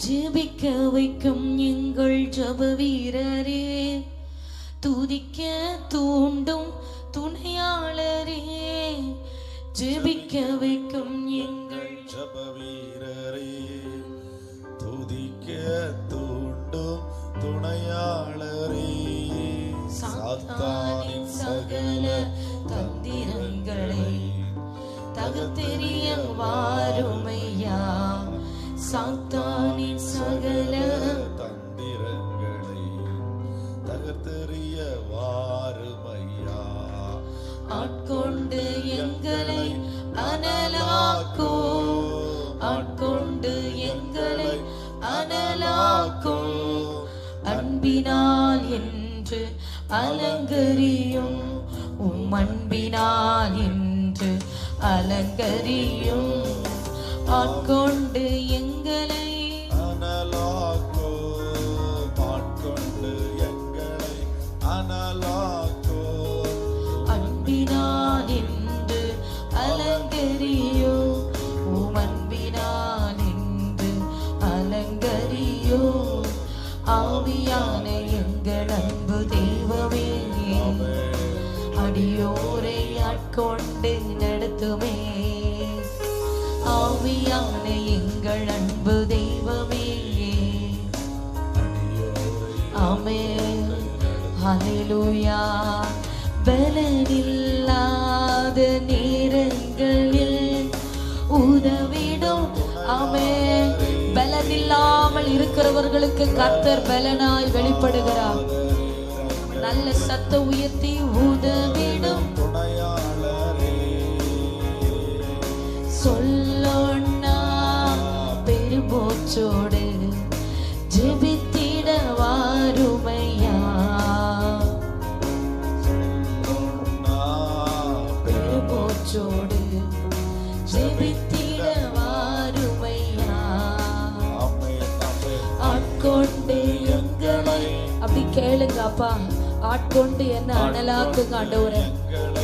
ஜெபிக்க வைக்கும் எங்கள் ஜெப வீரரே, துதிக்க தூண்டும் துணையாளரே, ஜெபிக்க வைக்கும் எங்கள் ஜெப வீரரே, துதிக்க தூண்டும் துணையாளரே, சாத்தானின் சகல தந்திரங்களை தகர்த்தெறிய வாருமையா, சாத்தானின் சகல தந்திரங்களை தகர்த்தெறிய வாருமையா, ஆட்கொண்டு எங்களை அனலாக்கோ, ஆட்கொண்டு எங்களை அனலாக்கோ, அன்பினால் என்று அலங்கரியும், அன்பினால் என்று அலங்கரியும், ஆட்கொண்டு எங்களை அனலாக்கோ, ஆட்கொண்டு எங்களை அனலாக்கோ, அன்பினால் என்று அலங்கரியும், அன்பினால் என்று அலங்கரியும், ஆவியான எங்கள் அன்பு தெய்வமே, அடியோரை ஆட்கொண்டு நடத்துமே, ஆவியான எங்கள் அன்பு தெய்வமே, ஆமென் ஹல்லேலூயா. பலனில்லாத நேரங்களில் உதவிடும், ஆமென். பலனில்லாமல் இருக்கிறவர்களுக்கு கர்த்தர் பலனாய் வெளிப்படுகிறார். நல்ல சத்த உயர்த்தி உதவிடும் சொல்லொன்னா பெருமூச்சோடு ஜெபித்திட வாருமையா, பெருமூச்சோடு ஜெபித்திட வாருமையா, ஆட்கொண்டு எங்களை. அப்படி கேளுங்க அப்பா, ஆட்கொண்டு என்ன அனலாக்குங்க ஆண்டவரே,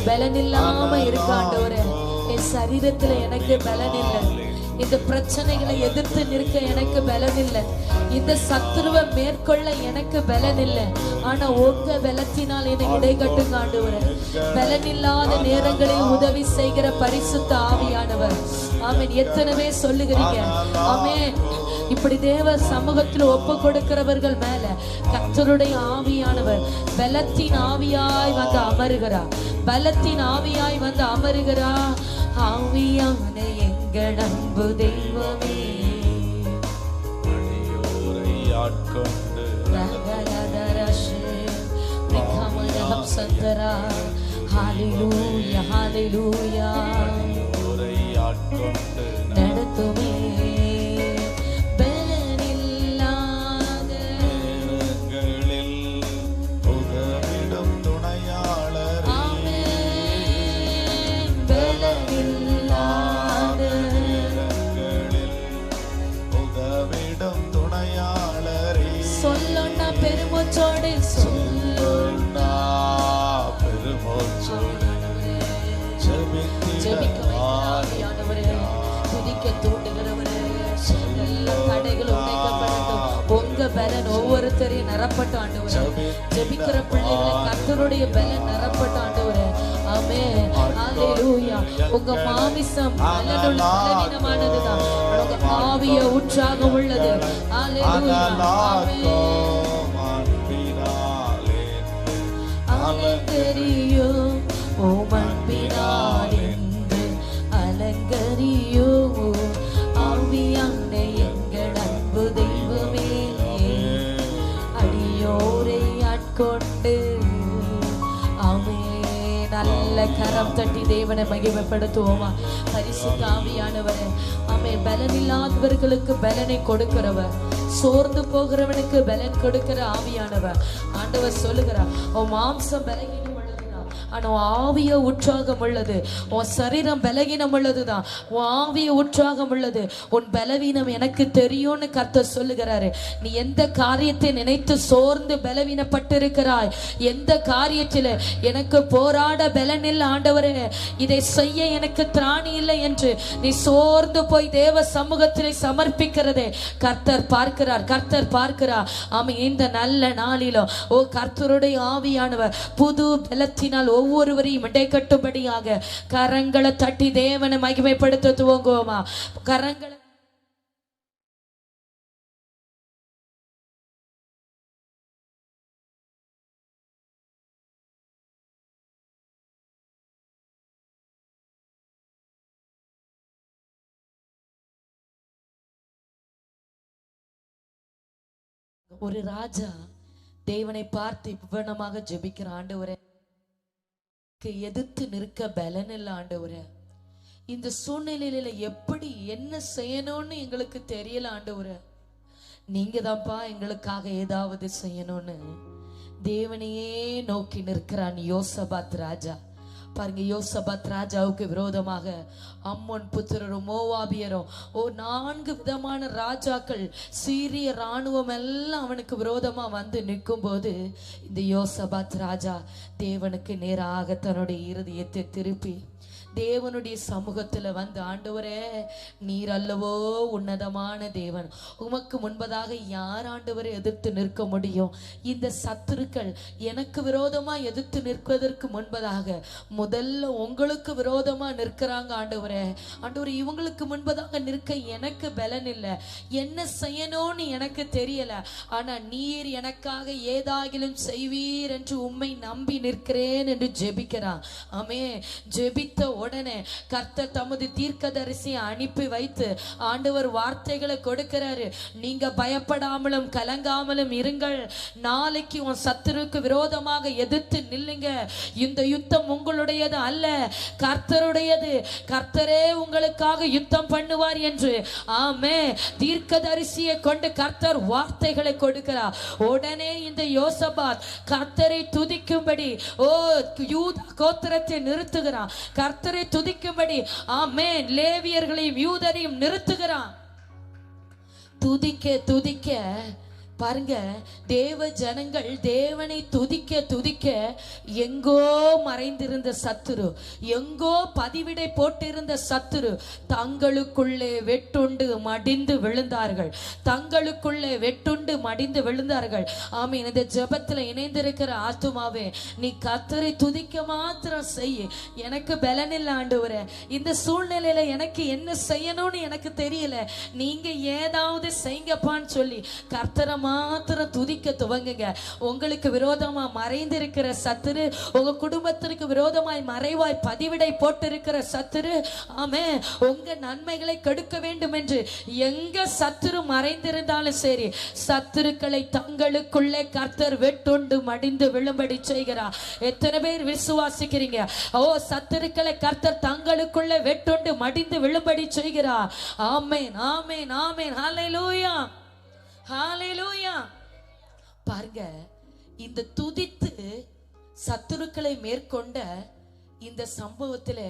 பலன் இல்லாம இருக்க ஆண்டவரே, என் சரீரத்துல எனக்கு பலன் இல்லை, இந்த பிரச்சனைகளை எதிர்த்து நிற்க எனக்கு பலன் இல்லை, இந்த சத்துருவை மேற்கொள்ள எனக்கு பலன் இல்லை, ஆனா உங்க பலத்தினால் என்னை இடைகட்டுங்க ஆண்டவரே. பலன் இல்லாத நேரங்களில் உதவி செய்கிற பரிசுத்த ஆவியானவர், ஆமென். எத்தனை பேர் சொல்லுகிறீங்க ஆமென். இப்படி தேவ சமூகத்தில் ஒப்பு கொடுக்கிறவர்கள் மேல கர்த்தருடைய ஆவியானவர் பலத்தின் ஆவியாய் வந்து அமருகிறார், பலத்தின் ஆவியாய் வந்து அமருகிறார். ஆவியான எங்கள் அன்பு தெய்வமே, அடியோரை ஆட்கொண்டு ஹல்லேலூயா ஹல்லேலூயா, அடியோரை ஆட்கொண்டு நடத்துமே, சொல்லொன்னா பெருமூச்சோடு, சொல்லொன்னா பெருமூச்சோடு ஜெபிக்க ஆவியானவரே, துதிக்க தூண்டுகிறவரே, எல்லா தடைகளும் உடைக்கப்படட்டும், உங்க பலன் ஒவ்வொருத்தரையும் நிரப்பட்டும் ஆண்டவரே. ஜெபிக்கிற பிள்ளைகளை கர்த்தருடைய பலன் நிரப்பட்டும் ஆண்டவரே, ஆமென் ஹல்லேலூயா. உங்க மாமிசம் பலவீனமானதுதான், உங்க ஆவிய உற்சாகம் உள்ளது. ஹல்லேலூயா அலங்கரியோ, அன்பினால் என்று அலங்கரியோ, ஆவியான எங்கள் அன்பு தெய்வமே, அடியோரை ஆட்கொண்டு. ஆமென். நல்ல கரம் தட்டி தேவனை மகிமைப்படுத்துவோமா? பரிசுத்த ஆவியானவரே, ஆமென். பலனில்லாதவர்களுக்கு பலனை கொடுக்கிறவர், சோர்ந்து போகிறவனுக்கு பலன் கொடுக்கிற ஆவியானவர். ஆண்டவர் சொல்லுகிறார், உன் மாம்சம் பலகீனம் உள்ளதுதான், ஆனா ஆவிய உற்சாகம் உள்ளது. உன் சரீரம் பலவீனம் உள்ளதுதான், உன் ஆவிய உற்சாகம் உள்ளது. உன் பலவீனம் எனக்கு தெரியும்னு கர்த்தர் சொல்லுகிறாரு. நீ எந்த காரியத்தை நினைத்து சோர்ந்து பலவீனப்பட்டிருக்கிறாய், எந்த காரியத்தில் எனக்கு போராட பலன் இல்லை ஆண்டவரே, இதை செய்ய எனக்கு திராணி இல்லை என்று நீ சோர்ந்து போய் தேவ சமூகத்தில் சமர்ப்பிக்கிறதே கர்த்தர் பார்க்கிறார். கர்த்தர் பார்க்கிறார். ஆமா, இந்த நல்ல நாளிலும் கர்த்தருடைய ஆவியானவர் புது பலத்தினால் ஒவ்வொருவரையும் இடைக்கட்டும்படியாக கரங்களை தட்டி தேவனை மகிமைப்படுத்த துவங்குவோமா? கரங்களை ஒரு ராஜா தேவனை பார்த்து விவனமாக ஜெபிக்கிற, ஆண்டவரே எதிர்த்து நிற்க பலன் இல்லை ஆண்டவரே, இந்த சூழ்நிலையில எப்படி என்ன செய்யணும்னு எங்களுக்கு தெரியல ஆண்டவரே, நீங்க தான்ப்பா எங்களுக்காக ஏதாவது செய்யணும்னு தேவனையே நோக்கி நிற்கிறான் யோசபாத் ராஜா. பாருங்க, யோசபாத் ராஜாவுக்கு விரோதமாக அம்மோன் புத்திரரும் மோவாபியரும் 4 விதமான ராஜாக்கள், சீரிய ராணுவம் எல்லாம் அவனுக்கு விரோதமா வந்து நிற்கும் போது இந்த யோசபாத் ராஜா தேவனுக்கு நேராக தன்னுடைய இருதயத்தை திருப்பி தேவனுடைய சமூகத்துல வந்து, ஆண்டவரே நீர் அல்லவோ உன்னதமான தேவன், உமக்கு முன்பதாக யார் ஆண்டவரை எதிர்த்து நிற்க முடியும்? இந்த சத்துருக்கள் எனக்கு விரோதமா எதிர்த்து நிற்பதற்கு முன்பதாக முதல்ல உங்களுக்கு விரோதமா நிற்கிறாங்க ஆண்டவரே. ஆண்டவரே இவங்களுக்கு முன்பதாக நிற்க எனக்கு பலன் இல்லை, என்ன செய்யணும்னு எனக்கு தெரியல, ஆனா நீர் எனக்காக ஏதாகிலும் செய்வீர் என்று உம்மை நம்பி நிற்கிறேன் என்று ஜெபிக்கிறான். ஆமே, ஜெபித்த உடனே கர்த்தர் தமது தீர்க்கதரிசியை அனுப்பி வைத்து ஆண்டவர் வார்த்தைகளை கொடுக்கிறாரு. நீங்க பயப்படாமலும் கலங்காமலும் இருங்கள், நாளைக்கு உன் சத்துருக்கு விரோதமாக எதிர்த்து நில்லுங்க, இந்த யுத்தம் உங்களுடையது அல்ல, கர்த்தருடையது, கர்த்தரே உங்களுக்காக யுத்தம் பண்ணுவார் என்று ஆமே தீர்க்கதரிசியை கொண்டு கர்த்தர் வார்த்தைகளை கொடுக்கிறார். உடனே இந்த யோசபாத் கர்த்தரை துதிக்கும்படி யூதா கோத்திரத்தை நிறுத்துகிறான், கர்த்தரை துதிக்கும்படி ஆமென் லேவியர்களையும் யூதரையும் நிறுத்துகிறான். துதிக்க துதிக்க பாருங்க, தேவ ஜனங்கள் தேவனை துதிக்க துதிக்க எங்கோ மறைந்திருந்த சத்துரு, எங்கோ பதிவிடை போட்டிருந்த சத்துரு தங்களுக்குள்ளே வெட்டுண்டு மடிந்து விழுந்தார்கள், தங்களுக்குள்ளே வெட்டுண்டு மடிந்து விழுந்தார்கள். ஆமீன். இந்த ஜெபத்துல இணைந்திருக்கிற ஆத்துமாவே, நீ கர்த்தரை துதிக்க மாத்திரம் செய்ய. எனக்கு பலன் இல்லை ஆண்டவரே, இந்த சூழ்நிலையில எனக்கு என்ன செய்யணும்னு எனக்கு தெரியல, நீங்க ஏதாவது செய்யுங்கப்பான்னு சொல்லி கர்த்தரை மாத்திரம் துதிக்க துவங்குங்க. உங்களுக்கு விரோதமா மறைந்திருக்கிற சத்துரு, உங்க குடும்பத்திற்கு விரோதமாய் மறைவாய் பதிவிடை போட்டிருக்கிற சத்துரு, ஆமே உங்க நன்மைகளை கெடுக்க வேண்டும் என்று எங்க சத்துரு மறைந்திருந்தாலும் சரி, சத்துருக்களை தங்களுக்குள்ளே கர்த்தர் வெட்டுண்டு மடிந்து விழும்படி செய்கிறார். எத்தனை பேர் விசுவாசிக்கிறீங்க? சத்துருக்களை கர்த்தர் தங்களுக்குள்ளே வெட்டுண்டு மடிந்து விழும்படி செய்கிறார். ஆமென், ஆமென், ஆமென். ஹல்லேலூயா, ஹல்லேலூயா. பாருங்க, இந்த துதித்து சத்துருக்களை மேற்கொண்ட இந்த சம்பவத்துல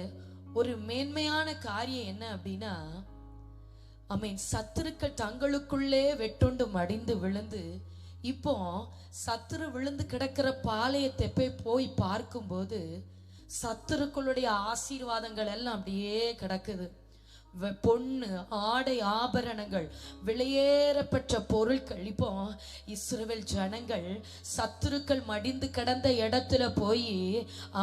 ஒரு மேன்மையான காரியம் என்ன அப்படின்னா, ஆமென், சத்துருக்கள் தங்களுக்குள்ளே வெட்டுண்டு மடிந்து விழுந்து, இப்போ சத்துரு விழுந்து கிடக்கிற பாளையத்தை போய் பார்க்கும்போது சத்துருக்களுடைய ஆசீர்வாதங்கள் எல்லாம் அப்படியே கிடக்குது. பொண்ணு, ஆடை, ஆபரணங்கள், விலையேறப்பட்ட பொருட்கள். இப்போ இஸ்ரவேல் ஜனங்கள் சத்துருக்கள் மடிந்து கிடந்த இடத்துல போய்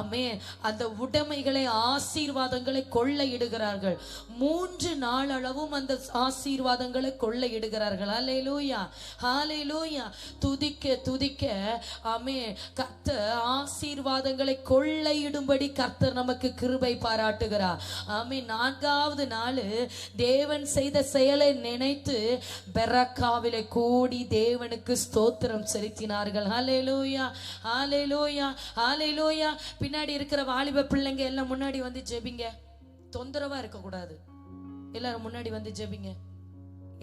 ஆமே அந்த உடைமைகளை, ஆசீர்வாதங்களை கொள்ளையிடுகிறார்கள். 3 நாள் அளவும் அந்த ஆசீர்வாதங்களை கொள்ளையிடுகிறார்கள். ஹல்லேலூயா, ஹல்லேலூயா. துதிக்க துதிக்க ஆமே கர்த்தர் ஆசீர்வாதங்களை கொள்ளையிடும்படி கர்த்தர் நமக்கு கிருபை பாராட்டுகிறார். ஆமே 4வது நாள் தேவன் செய்த செயலை நினைத்து பெரக்காவிலே கூடி தேவனுக்கு ஸ்தோத்திரம் செலுத்தினார்கள். ஹல்லேலூயா, ஹல்லேலூயா, ஹல்லேலூயா. பின்னாடி இருக்கிற வாலிப பிள்ளைங்க எல்லாம் முன்னாடி வந்து ஜெபிங்க, தொந்தரவா இருக்க கூடாது, எல்லாரும் முன்னாடி வந்து ஜெபிங்க.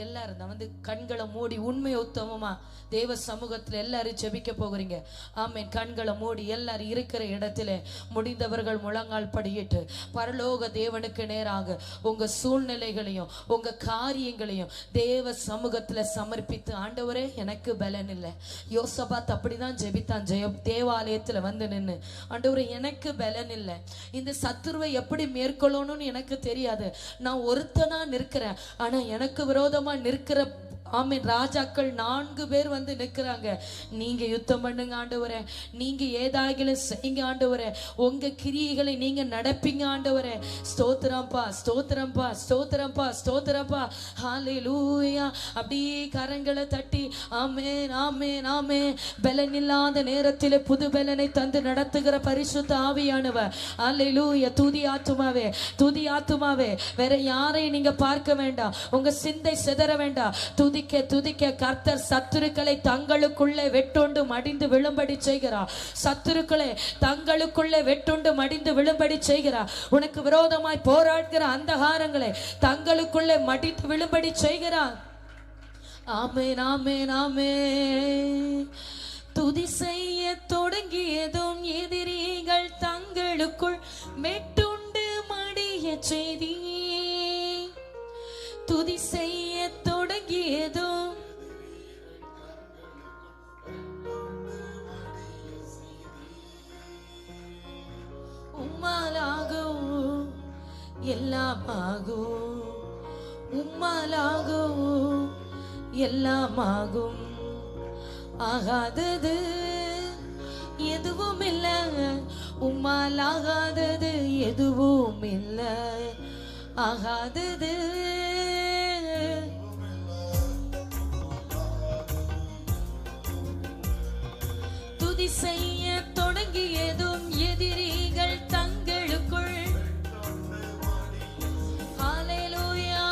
எல்லாரும் தான் வந்து கண்களை மூடி உண்மை உத்தமமா தேவ சமூகத்துல எல்லாரும் ஜெபிக்க போகிறீங்க. ஆமென். கண்களை மூடி எல்லாரும் இருக்கிற இடத்துல முடிந்தவர்கள் முழங்கால் படியிட்டு பரலோக தேவனுக்கு நேராக உங்க சூழ்நிலைகளையும் உங்க காரியங்களையும் தேவ சமூகத்துல சமர்ப்பித்து, ஆண்டவரே எனக்கு பலன் இல்லை. யோசபாத் அப்படிதான் ஜெபித்தான். தேவாலயத்துல வந்து நின்று, ஆண்டவரே எனக்கு பலன் இல்லை, இந்த சத்துருவை எப்படி மேற்கொள்ளணும்னு எனக்கு தெரியாது, நான் ஒருத்தனா நிற்கிறேன், ஆனா எனக்கு விரோதமா நிற்கிற ஆமென் ராஜாக்கள் 4 பேர் வந்து நிற்கிறாங்க. நீங்க யுத்தம் பண்ணுங்க ஆண்டவரே, நீங்க ஏதாகிலும் செய்யுங்க ஆண்டவரே, உங்க கிரியைகளை நீங்க நடப்பீங்க ஆண்டவரே. ஸ்தோத்திரம்பா ஸ்தோத்திரம்பா ஸ்தோத்திரம்பா ஸ்தோத்திரம்பா. ஹல்லேலூயா. அப்படியே கரங்களை தட்டி ஆமென் ஆமென் ஆமென். பலன் இல்லாத நேரத்தில் புது பலனை தந்து நடத்துகிற பரிசுத்த ஆவியானவர். ஹல்லேலூயா. துதி ஆத்துமாவே, துதி ஆத்துமாவே. வேற யாரையும் நீங்க பார்க்க வேண்டாம், உங்க சிந்தை சிதற வேண்டாம். துதிக்க துதிக்க கர்த்தர் சத்துருக்களை தங்களுக்குள்ளே வெட்டுண்டு மடிந்து விழும்படி செய்கிறார். சத்துருக்களை தங்களுக்குள்ளே வெட்டுண்டு மடிந்து விழும்படி செய்கிறார். உனக்கு விரோதமாய் போராடுகிற அந்தகாரங்களை தங்களுக்குள்ளே மடித்து விழும்படி செய்கிறார். ஆமென் ஆமென் ஆமென். துதி செய்ய தொடங்கியதும் எதிரிகள் தங்களுக்குள் மெட்டுண்டு மடிய செய்தி. துதி செய்ய தொடங்கியதும் உம்மாலாகும் எல்லாமாகும், உம்மாலாகும் எல்லாமாகும். ஆகாதது எதுவும் இல்லை, உம்மாலாகாதது எதுவும் இல்லை. ஆகாதது துதி செய்ய தொடங்கியதும் எதிரிகள் தங்களுக்குள். ஹல்லேலூயா.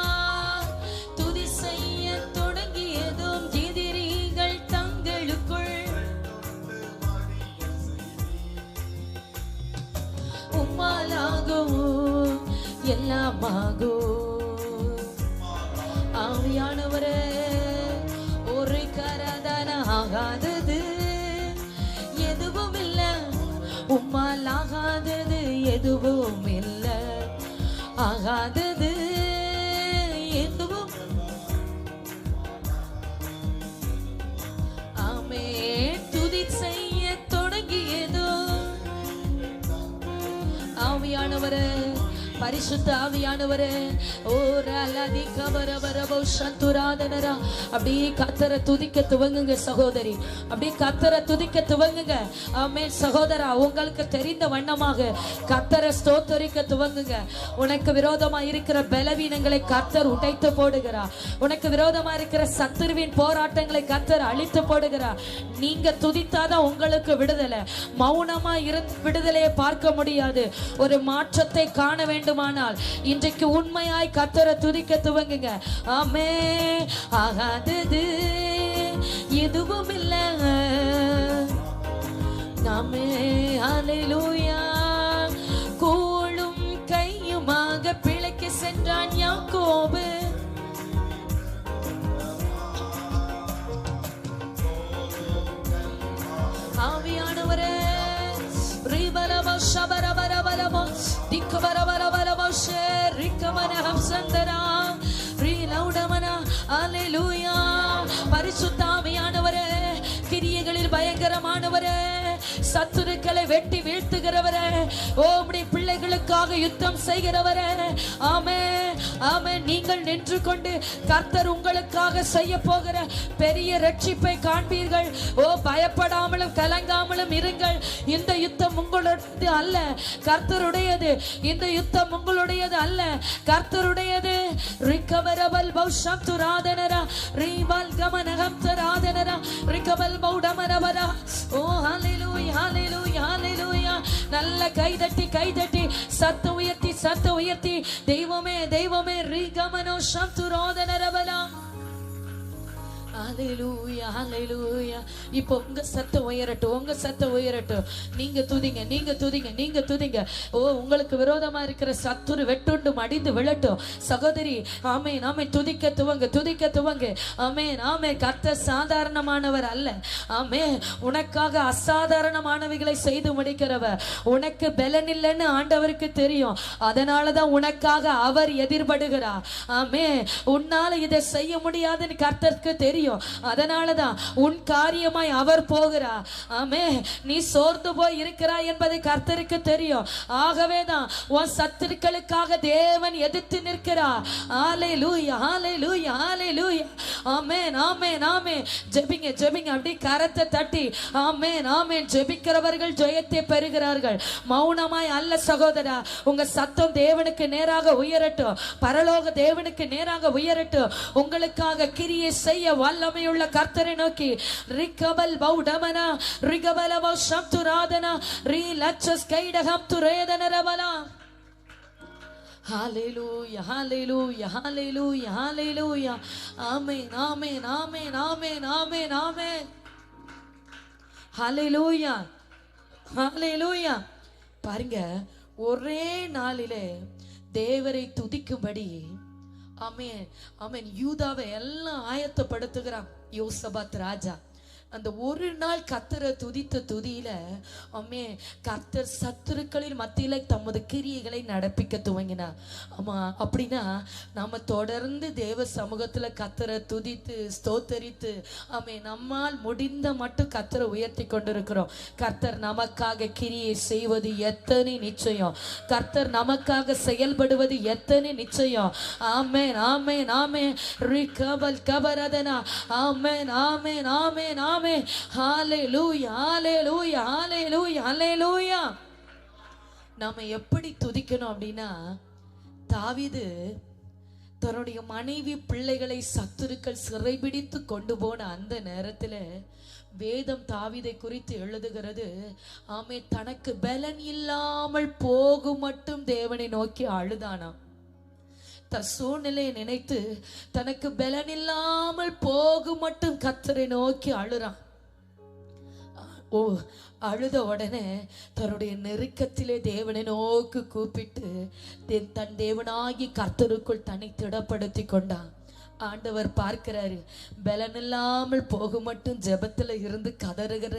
துதி செய்ய தொடங்கியதும் எதிரிகள் தங்களுக்குள். உம்மாலாகும் எல்லாமாகும். ஆவியானவரே, ஒரு கரதன ஆகாதது எதுவும் இல்லை, உம்மால் ஆகாதது எதுவும் இல்லை. ஆகாதது எதுவும். ஆமென். துதி செய்ய தொடங்கியதோ ஆவியானவரே, பரிசுத்த ஆவியானவரே. ஓ ரலதி கபரபரபோ சந்துராதனரா. அப்படியே கர்த்தரை துதிக்க துவங்குங்க சகோதரி, அப்படியே கர்த்தரை துதிக்க துவங்குங்க. ஆமென் சகோதரா, உங்களுக்கு தெரிந்த வண்ணமாக கர்த்தரை ஸ்தோத்தரிக்க துவங்குங்க. உனக்கு விரோதமா இருக்கிற பலவீனங்களை கர்த்தர் உடைத்து போடுகிறார். உனக்கு விரோதமா இருக்கிற சத்துருவின் போராட்டங்களை கர்த்தர் அழித்து போடுகிறார். நீங்க துதித்தாதான் உங்களுக்கு விடுதலை. மௌனமா இருந்து விடுதலையை பார்க்க முடியாது. ஒரு மாற்றத்தை காண வேண்டுமானால் இன்றைக்கு உண்மையாய் கர்த்தரை துதிக்க துவங்குங்க. ஆமென். ஆகாதது எதுவும் இல்லை. ஆமென். ஹல்லேலூயா. கோலும் கையுமாக பிழைக்க சென்றான் யாக்கோபு. ஆவியானவரே, ரிபலப ஷபரபரபலப திக்கபரபரபலப ஷரிக்கமனஹம் சந்தரா ரிலௌடமனா. ஹல்லேலூயா. பரிசுத்த ஆவியானவரே, கிரியைகளில் பயங்கரமானவரே, சத்துருக்களை வெட்டி வீழ்த்துகிறவரே, உம்முடைய பிள்ளைகளுக்காக யுத்தம் செய்கிறவரே. ஆமென் ஆமென். நீங்கள் நின்று கொண்டு கர்த்தர் உங்களுக்காக செய்ய போகிற பெரிய ரட்சிப்பை காண்பீர்கள். ஓ, பயப்படாமலும் கலங்காமலும் இருங்கள். இந்த யுத்தம் உங்களுடையது அல்ல, கர்த்தருடையது. இந்த யுத்தம் உங்களுடையது அல்ல, கர்த்தருடையது. ரிகவரபல் பௌஷம் துராதனரா ரிபல் கமனகம் துராதனரா ரிகபல் பௌடமரபரா. ஓ ஹல்லேலூயா ஹல்லேலூயா ஹல்லேலூயா. நல்ல கைதட்டி கைதட்டி சத்தம் உயர்த்தி சத்தம் உயர்த்தி தெய்வமே தெய்வமே ரிகமனோ ஷம் துராதனரபலா. ஹalleluya ஹalleluya. இப்போ உங்க சத்தம் உயரட்டும், உங்க சத்தம் உயரட்டும். நீங்க துதிங்க, நீங்க துதிங்க, நீங்க துதிங்க. ஓ, உங்களுக்கு விரோதமா இருக்கிற சத்துரு வெட்டுண்டு மடிந்து விழட்டும். சகோதரி, ஆமென் ஆமென். துதிக்க துவங்க, துதிக்க துவங்க. ஆமென் ஆமென். கர்த்தர் சாதாரணமானவர் அல்ல. ஆமென். உனக்காக அசாதாரணமானவைகளை செய்து முடிக்கிறவர். உனக்கு பலன் இல்லைன்னு ஆண்டவருக்கு தெரியும். அதனாலதான் உனக்காக அவர் எதிர்படுகிறார். ஆமென். உன்னால இதை செய்ய முடியாதுன்னு கர்த்தருக்கு தெரியும். அதனாலதான் உன் காரியமாய் அவர் போகிறார். ஆமென். நீ சோர்ந்து போய் இருக்கிறாய் என்பதை கர்த்தருக்கு தெரியும். ஆகவேதான் உன் சத்துருக்களுக்காக தேவன் எதிர்த்து நிற்கிறார். ஹalleluya ஹalleluya ஹalleluya. ஆமென் ஆமென் ஆமென். ஜெபிங்க ஜெபிங்க. அப்படி கரத்தை தட்டி ஆமென் ஆமென். ஜெபிக்கிறவர்கள் ஜெயத்தை பெறுகிறார்கள். மௌனமாய் அல்ல சகோதரா. உங்க சத்தம் தேவனுக்கு நேராக உயரட்டும். பரலோக தேவனுக்கு நேராக உயரட்டும். உங்களுக்காக கிரியை செய்ய வல்லமையுள்ள கர்த்தரை நோக்கி ரிகபல் பௌடமனா ரிகபலவ சம்துராதனா ரி லட்சஸ் கைடகம் துரேதனரவலா. ஹalleluya ஹalleluya ஹalleluya ஹalleluya. ஆமென் ஆமென் ஆமென் ஆமென் ஆமென் ஆமென். ஹalleluya ஹalleluya. பாருங்க, ஒரே நாளிலே தேவரை துதிக்கும்படி ஆமென் ஆமென் யூதாவை எல்லாம் ஆயத்தப்படுத்துகிறான் யோசபாத் ராஜா. அந்த ஒரு நாள் கர்த்தரை துதித்த துதியில ஆமென் கர்த்தர் சத்துருக்களின் மத்தியில தமது கிரியைகளை நடப்பிக்க துவங்கினார். ஆமா, அப்படின்னா நாம தொடர்ந்து தேவ சமூகத்துல கர்த்தரை துதித்து ஸ்தோத்தரித்து ஆமென் நம்மால் முடிந்த மட்டும் கர்த்தரை உயர்த்தி கொண்டிருக்கிறோம். கர்த்தர் நமக்காக கிரியை செய்வது எத்தனை நிச்சயம். கர்த்தர் நமக்காக செயல்படுவது எத்தனை நிச்சயம். ஆமென் ஆமென் ஆமென். ரிகபல் கபரதனா. ஆமென் ஆமென் ஆமென் ஆமென். ஹalleluya ஹalleluya ஹalleluya ஹalleluya. நாம எப்படி துதிக்கணும் அப்படின்னா, தாவீது தன்னுடைய மனைவி பிள்ளைகளை சத்துருக்கள் சிறைபிடித்து கொண்டு போன அந்த நேரத்துல வேதம் தாவீதை குறித்து எழுதுகிறது. ஆமே, தனக்கு பலன் இல்லாமல் போகும் மட்டும் தேவனை நோக்கி அழுதானா. தன் சூழ்நிலையை நினைத்து தனக்கு பலன் இல்லாமல் போகும் மட்டும் கர்த்தரை நோக்கி அழுறான். ஓ, அழுத உடனே தன்னுடைய நெருக்கத்திலே தேவனை நோக்கி கூப்பிட்டு தன் தேவனாகி கர்த்தருக்குள் தன்னை திடப்படுத்தி கொண்டான். ஆண்டவர் பார்க்கிறாரு. பலன் இல்லாமல் போக மட்டும் ஜெபத்துல இருந்து கதறுகிற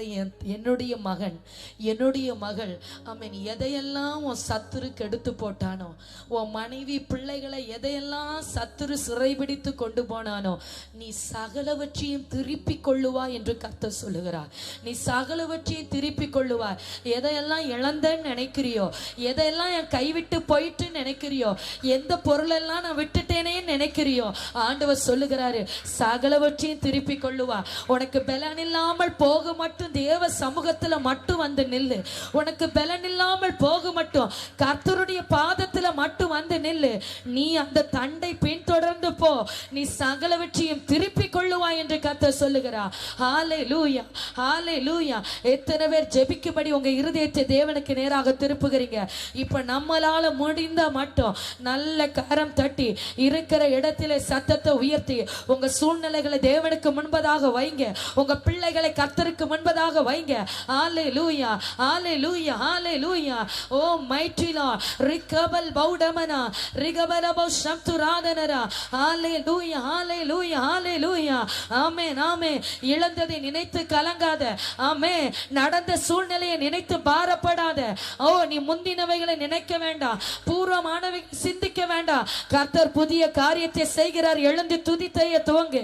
என்னுடைய மகன் என்னுடைய மகள் ஆமென் எதையெல்லாம் உன் சத்துரு கெடுத்து போட்டானோ, உன் மனைவி பிள்ளைகளை எதையெல்லாம் சத்துரு சிறைபிடித்து கொண்டு போனானோ, நீ சகலவற்றையும் திருப்பி கொள்ளுவாய் என்று கர்த்தர் சொல்லுகிறார். நீ சகலவற்றையும் திருப்பி கொள்ளுவாய். எதையெல்லாம் இழந்தேன்னு நினைக்கிறியோ, எதையெல்லாம் என் கைவிட்டு போயிட்டு நினைக்கிறியோ, எந்த பொருளெல்லாம் நான் விட்டுட்டேனே நினைக்கிறியோ, ஆண்டவர் சொல்லுகிறாரு சகலவற்றையும் திருப்பி கொள்ளுவா. உனக்கு பலன் இல்லாமல் போக மட்டும் தேவ சமூகத்துல மட்டும் வந்து நில்லு. உனக்கு பலன் இல்லாமல் போக மட்டும் கர்த்தருடைய பாதத்துல மட்டும் வந்து நில்லு. நீ அந்த தண்டை பின்தொடர்ந்து போ, நீ சகலவற்றையும் திருப்பி கொள்ளுவா என்று கர்த்தர் சொல்லுகிறார். ஹalleluya ஹalleluya. எத்தனை பேர் ஜெபிக்கும்படி உங்க இருதயத்தை தேவனுக்கு நேராக திருப்புகிறீங்க? இப்ப நம்மளால முடிந்த மட்டும் நல்ல கரம் தட்டி இருக்கிற இடத்திலே சத்தத்தை உயர்த்தி உங்க சூழ்நிலைகளை தேவனுக்கு முன்பதாக வைங்க. உங்க பிள்ளைகளை கர்த்தருக்கு முன்பதாக வைங்க. ஹalleluya ஹalleluya ஹalleluya. ஓ mighty Lord, ரிகபல் பௌடமனா ரிகபலபோ சம்துராதனரா. ஹalleluya ஹalleluya ஹalleluya. ஆமென் ஆமென். இழந்ததை நினைத்து கலங்காத. ஆமென். நடந்த சூழ்நிலையை நினைத்து பாரப்படாத. ஓ, நீ முந்தினவைகளை நினைக்க வேண்டாம், பூர்வமானவைகளை சிந்திக்க வேண்டாம். கர்த்தர் புதிய காரியத்தை செய்கிறார். எழுந்து துதித்தைய துவங்கு.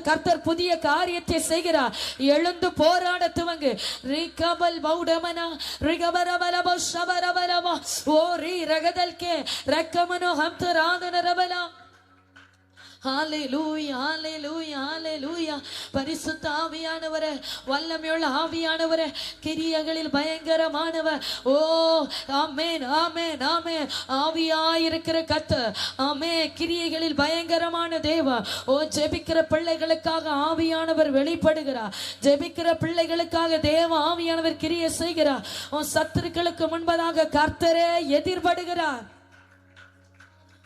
கர்த்தர் புதிய காரியத்தை செய்கிறார். எழுந்து போராட துவங்கு. ரிகபல் பௌடமனா ரிகபரபலபோ ஷபரபலபோ ஓ ரி ரகதல்கே ரக்கமனோ ஹம்தராதனரபலா. ஹalleluya ஹalleluya ஹalleluya. பரிசுத்த ஆவியானவரே, வல்லமையுள்ள ஆவியானவரே, கிரியைகளில் பயங்கரமானவர். ஓ ஆமென் ஆமென் ஆமென். ஆவியாயிருக்கிற கர்த்தர் ஆமென் கிரியைகளில் பயங்கரமான தேவன். ஓ, ஜெபிக்கிற பிள்ளைகளுக்காக ஆவியானவர் வெளிப்படுகிறார். ஜெபிக்கிற பிள்ளைகளுக்காக தேவ ஆவியானவர் கிரியை செய்கிறார். உன் சத்துருக்களுக்கு முன்பதாக கர்த்தரே எதிர்படுகிறார்.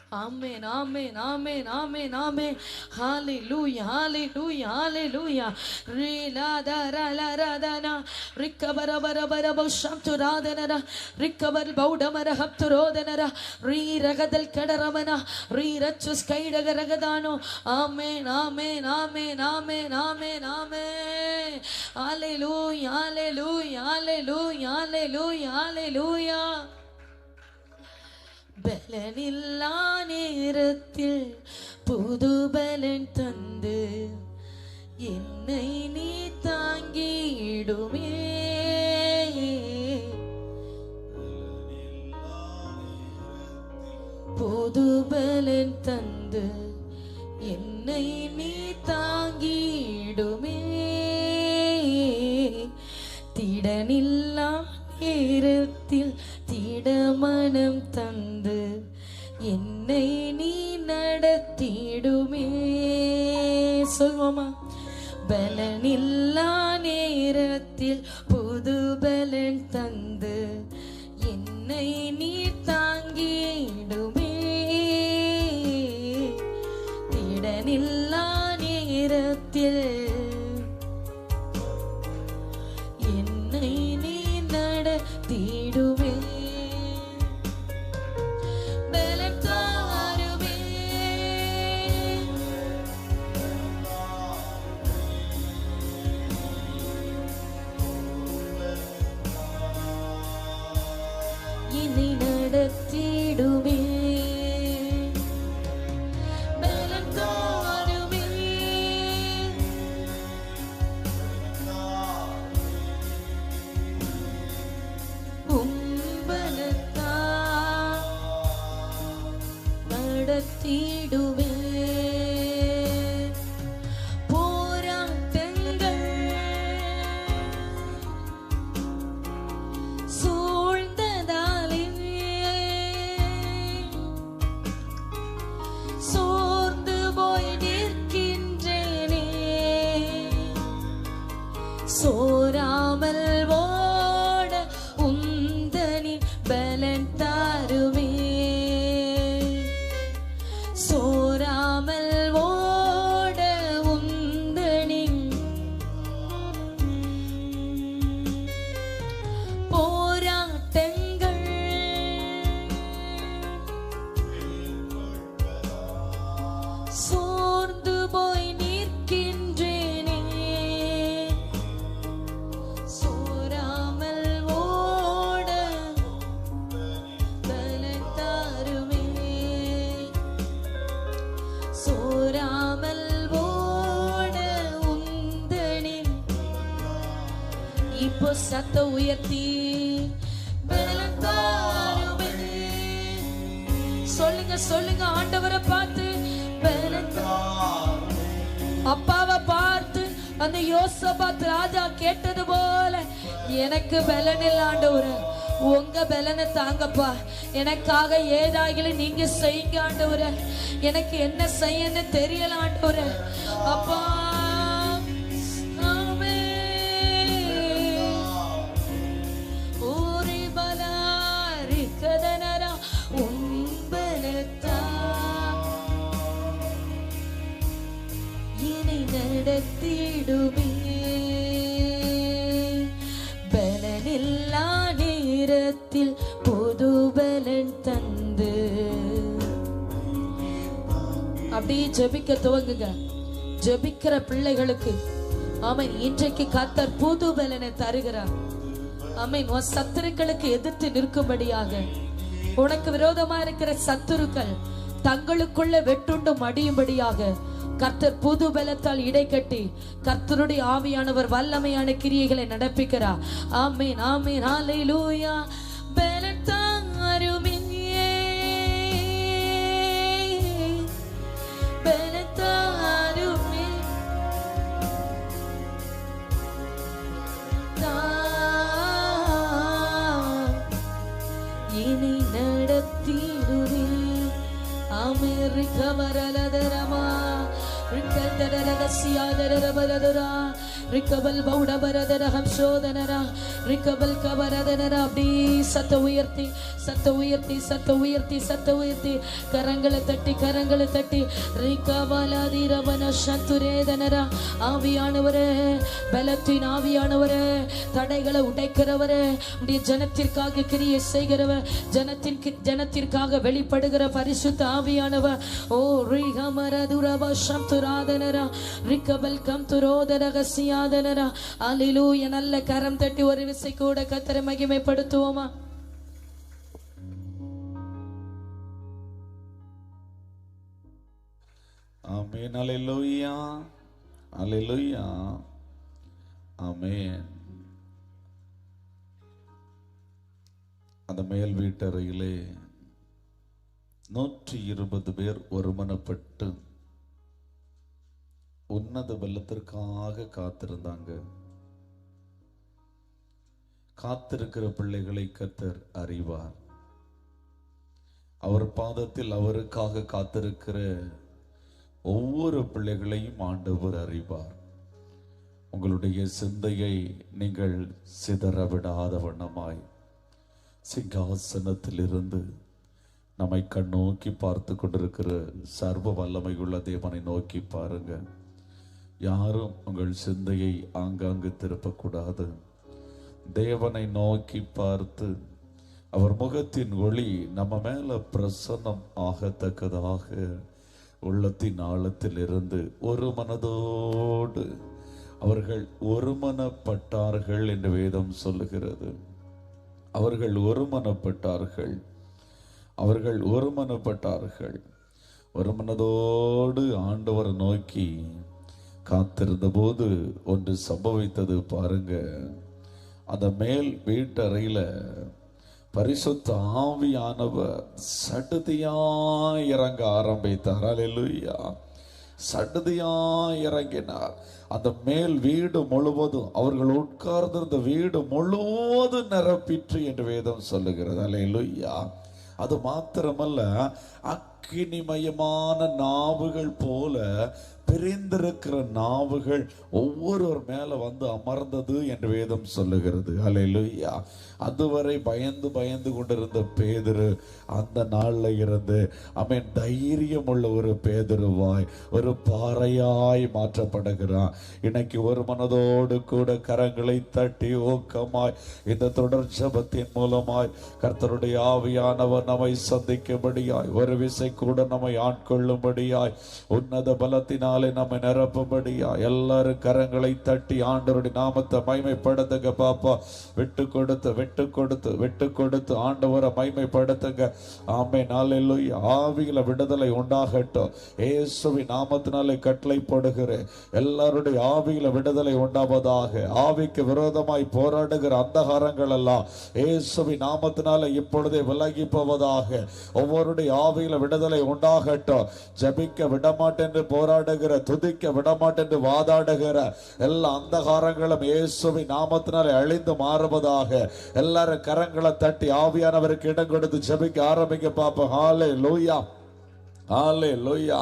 ஆமென் ஆமென் ஆமென் ஆமென் ஆமென். ஹalleluya hallelujah hallelujah. ரீலாதரலரதனா ரிக்கபரபரபரப ஷம்துராதனரா ரிக்கபர் பௌடமரஹப்துரோதனரா ரீரகதல் கடரமனா ரீரச்சுஸ் கைடகரகதானோ. ஆமென் ஆமென் ஆமென் ஆமென் ஆமென் ஆமென். ஹalleluya hallelujah hallelujah hallelujah hallelujah. பலனில்லா நேரத்தில் புது பலன் தந்து என்னை நீ தாங்கிடுமே. புது பலன் தந்து என்னை நீ தாங்கிடுமே. திடனில்லா நேரத்தில் திடமனம் தந்து என்னை நீ நடத்திடுமே. சொல்வோமா? பலனில்லா நேரத்தில் புது பலன் தந்து என்னை நீ தாங்கிடுமே. திடனில்லா நேரத்தில் என்னை நீ நடத்திடுமே. நடத்திடுமே. பலன் தாருமே. உம்பலத்தா நடத்திடுமே. சோராமல் ஓட உந்தனின் பலன் தாருமே. சோராமல் ஓட உந்தனின் போராட்டங்கள் சோர்ந்து போய் நிற்கின்றேனே. சோராமல் ஓட பலன் தாருமே. சோராமல் ஓட உந்தனின். இப்போ சத்த உயர்த்தி பலன் தாருமே. சொல்லுங்க சொல்லுங்க ஆண்டவரை பார்த்து. அப்பாவை பார்த்து அந்த யோசபாத் ராஜா கேட்டது போல எனக்கு பலன் இல்ல ஆண்டவரே, உங்க பலனை தாங்கப்பா. எனக்காக ஏதாகிலும் நீங்க செய்யுங்க ஆண்டவரே. எனக்கு என்ன செய்யன்னு தெரியல ஆண்டவரே. அப்பா ஊரி பலாரி கதனரா உன்பலத்தா நடத்திடுமே. பலனில்லா நேரத்தில் புது பலன் தந்து. அப்படியே ஜெபிக்க துவங்குங்க. ஜெபிக்கிற பிள்ளைகளுக்கு ஆமென் இன்றைக்கு கர்த்தர் புது பலனை தருகிறார். ஆமென். உன் சத்துருக்களுக்கு எதிர்த்து நிற்கும்படியாக உனக்கு விரோதமா இருக்கிற சத்துருக்கள் தங்களுக்குள்ள வெட்டுண்டு மடியும்படியாக கர்த்தர் புது பலத்தால் இடைக்கட்டி கர்த்தருடைய ஆவியானவர் வல்லமையான கிரியைகளை நடப்பிக்கிறார். ஆமென் ஆமென் ஹalleluya. பலன் தாருமே. பலன் தாருமே. இனி நடத்திடுவே. அமெரிக்க வரலதரமா ரகசியாத பரதரா ரிக்கபல் பௌட பரதரகம் சோதனரா ரிக்கபல் கபரதனரா. அப்படி சத்த உயர்த்தி சத்த உயர்த்தி சத்த உயர்த்தி சத்த உயர்த்தி கரங்களை தட்டி ரிக்கபலாதிரவன சத்துரேதனரா. ஆவியானவரே, பலத்தின் ஆவியானவரே, தடைகளை உடைக்கிறவரே, உடைய ஜனத்திற்காக கிரியை செய்கிறவர், ஜனத்திற்காக வெளிப்படுகிற பரிசுத்த ஆவியானவர். ஓ ரிகமரதுரவ சம்துராதனரா ரிக்கபல் கம்துரோதரகசியாதனரா. அல்லேலூயா. நல்ல கரம் தட்டி ஒரு விசை கூட கர்த்தரை மகிமைப்படுத்துவோமா? ஆமென். அல்லேலூயா, அல்லேலூயா, ஆமென். அந்த மேல் வீட்டறையிலே 120 பேர் ஒருமனப்பட்டு உன்னத வெள்ளத்திற்காக காத்திருந்தாங்க. காத்திருக்கிற பிள்ளைகளை கர்த்தர் அறிவார். அவர் பாதத்தில் அவருக்காக காத்திருக்கிற ஒவ்வொரு பிள்ளைகளையும் ஆண்டவர் அறிவார். உங்களுடைய சிந்தையை நீங்கள் சிதறவிடாத வண்ணமாய் சிங்காசனத்தில் இருந்து நம்மை கண்ணோக்கி பார்த்து கொண்டிருக்கிற சர்வ வல்லமையுள்ள தேவனை நோக்கி பாருங்க. யாரும் உங்கள் சிந்தையை ஆங்காங்கு திருப்பக்கூடாது. தேவனை நோக்கி பார்த்து அவர் முகத்தின் ஒளி நம்ம மேல பிரசன்னம் ஆகத்தக்கதாக உள்ளத்தின் ஆழத்தில் இருந்து ஒரு மனதோடு அவர்கள் ஒருமனப்பட்டார்கள் என்று வேதம் சொல்லுகிறது. அவர்கள் ஒருமனப்பட்டார்கள். அவர்கள் ஒருமனப்பட்டார்கள். ஒரு மனதோடு ஆண்டவரை நோக்கி காத்திருந்த போது ஒன்று சம்பவித்தது பாருங்க. அந்த மேல் வீட்டறையில பரிசுத்த ஆவியானவர் சடுதியாய் இறங்க ஆரம்பித்தார். அல்லேலூயா. சடுதியாய் இறங்கினார். அந்த மேல் வீடு முழுவதும், அவர்கள் உட்கார்ந்திருந்த வீடு முழுவதும் நிரப்பிற்று என்று வேதம் சொல்லுகிறது. அல்லேலூயா. அது மாத்திரமல்ல, அக்கினிமயமான நாவுகள் போல பிரிந்திருக்கிற நாவுகள் ஒவ்வொருவர் மேல வந்து அமர்ந்தது என்று வேதம் சொல்லுகிறது. அல்லேலூயா. அதுவரை பயந்து பயந்து கொண்டிருந்த பேதுரு அந்த நாள்ல இருந்து அவன் தைரியம் உள்ள ஒரு பேதுருவாய், ஒரு பாறையாய் மாற்றப்படுகிறான். இன்னைக்கு ஒரு மனதோடு கூட கரங்களை தட்டி ஊக்கமாய் இந்த தொடர் ஜெபத்தின் மூலமாய் கர்த்தருடைய ஆவியானவர் நம்மை சந்திக்கும்படியாய், ஒரு விசை கூட நம்மை ஆட்கொள்ளும்படியாய், உன்னத பலத்தினாலே நம்மை நிரப்பும்படியா எல்லாரும் கரங்களை தட்டி ஆண்டவருடைய நாமத்தை மகிமைப்படுத்துங்க. பாப்பா, விட்டு கொடுத்து ஆண்டவரை மகிமைப்படுத்துங்க. ஆமென். அல்லேலூயா. ஆவியில விடுதலை உண்டாகட்டும். இயேசுவின் நாமத்தினாலே கட்டளை போடுகிறேன். எல்லாருடைய ஆவியில விடுதலை உண்டாவதாக. ஆவிக்கு விரோதமாய் போராடுகிற அந்தகாரங்கள் எல்லாம் இயேசுவின் நாமத்தினாலே இப்பொழுதே விலகி போவதாக. ஒவ்வொருடைய ஆவியில விடுதலை உண்டாகட்டும். ஜபிக்க விடமாட்டேன் என்று போராடுகிற, துதிக்க விடமாட்டேன் என்று வாதாடுகிற எல்லா அந்தகாரங்களும் இயேசுவின் நாமத்தினாலே அழிந்து மாறுவதாக. எல்லாரும் கரங்களை தட்டி ஆவியானவருக்கு இடம் கொடுத்து ஜெபிக்க ஆரம்பிக்க பாப்போம். ஹல்லேலூயா, ஹல்லேலூயா.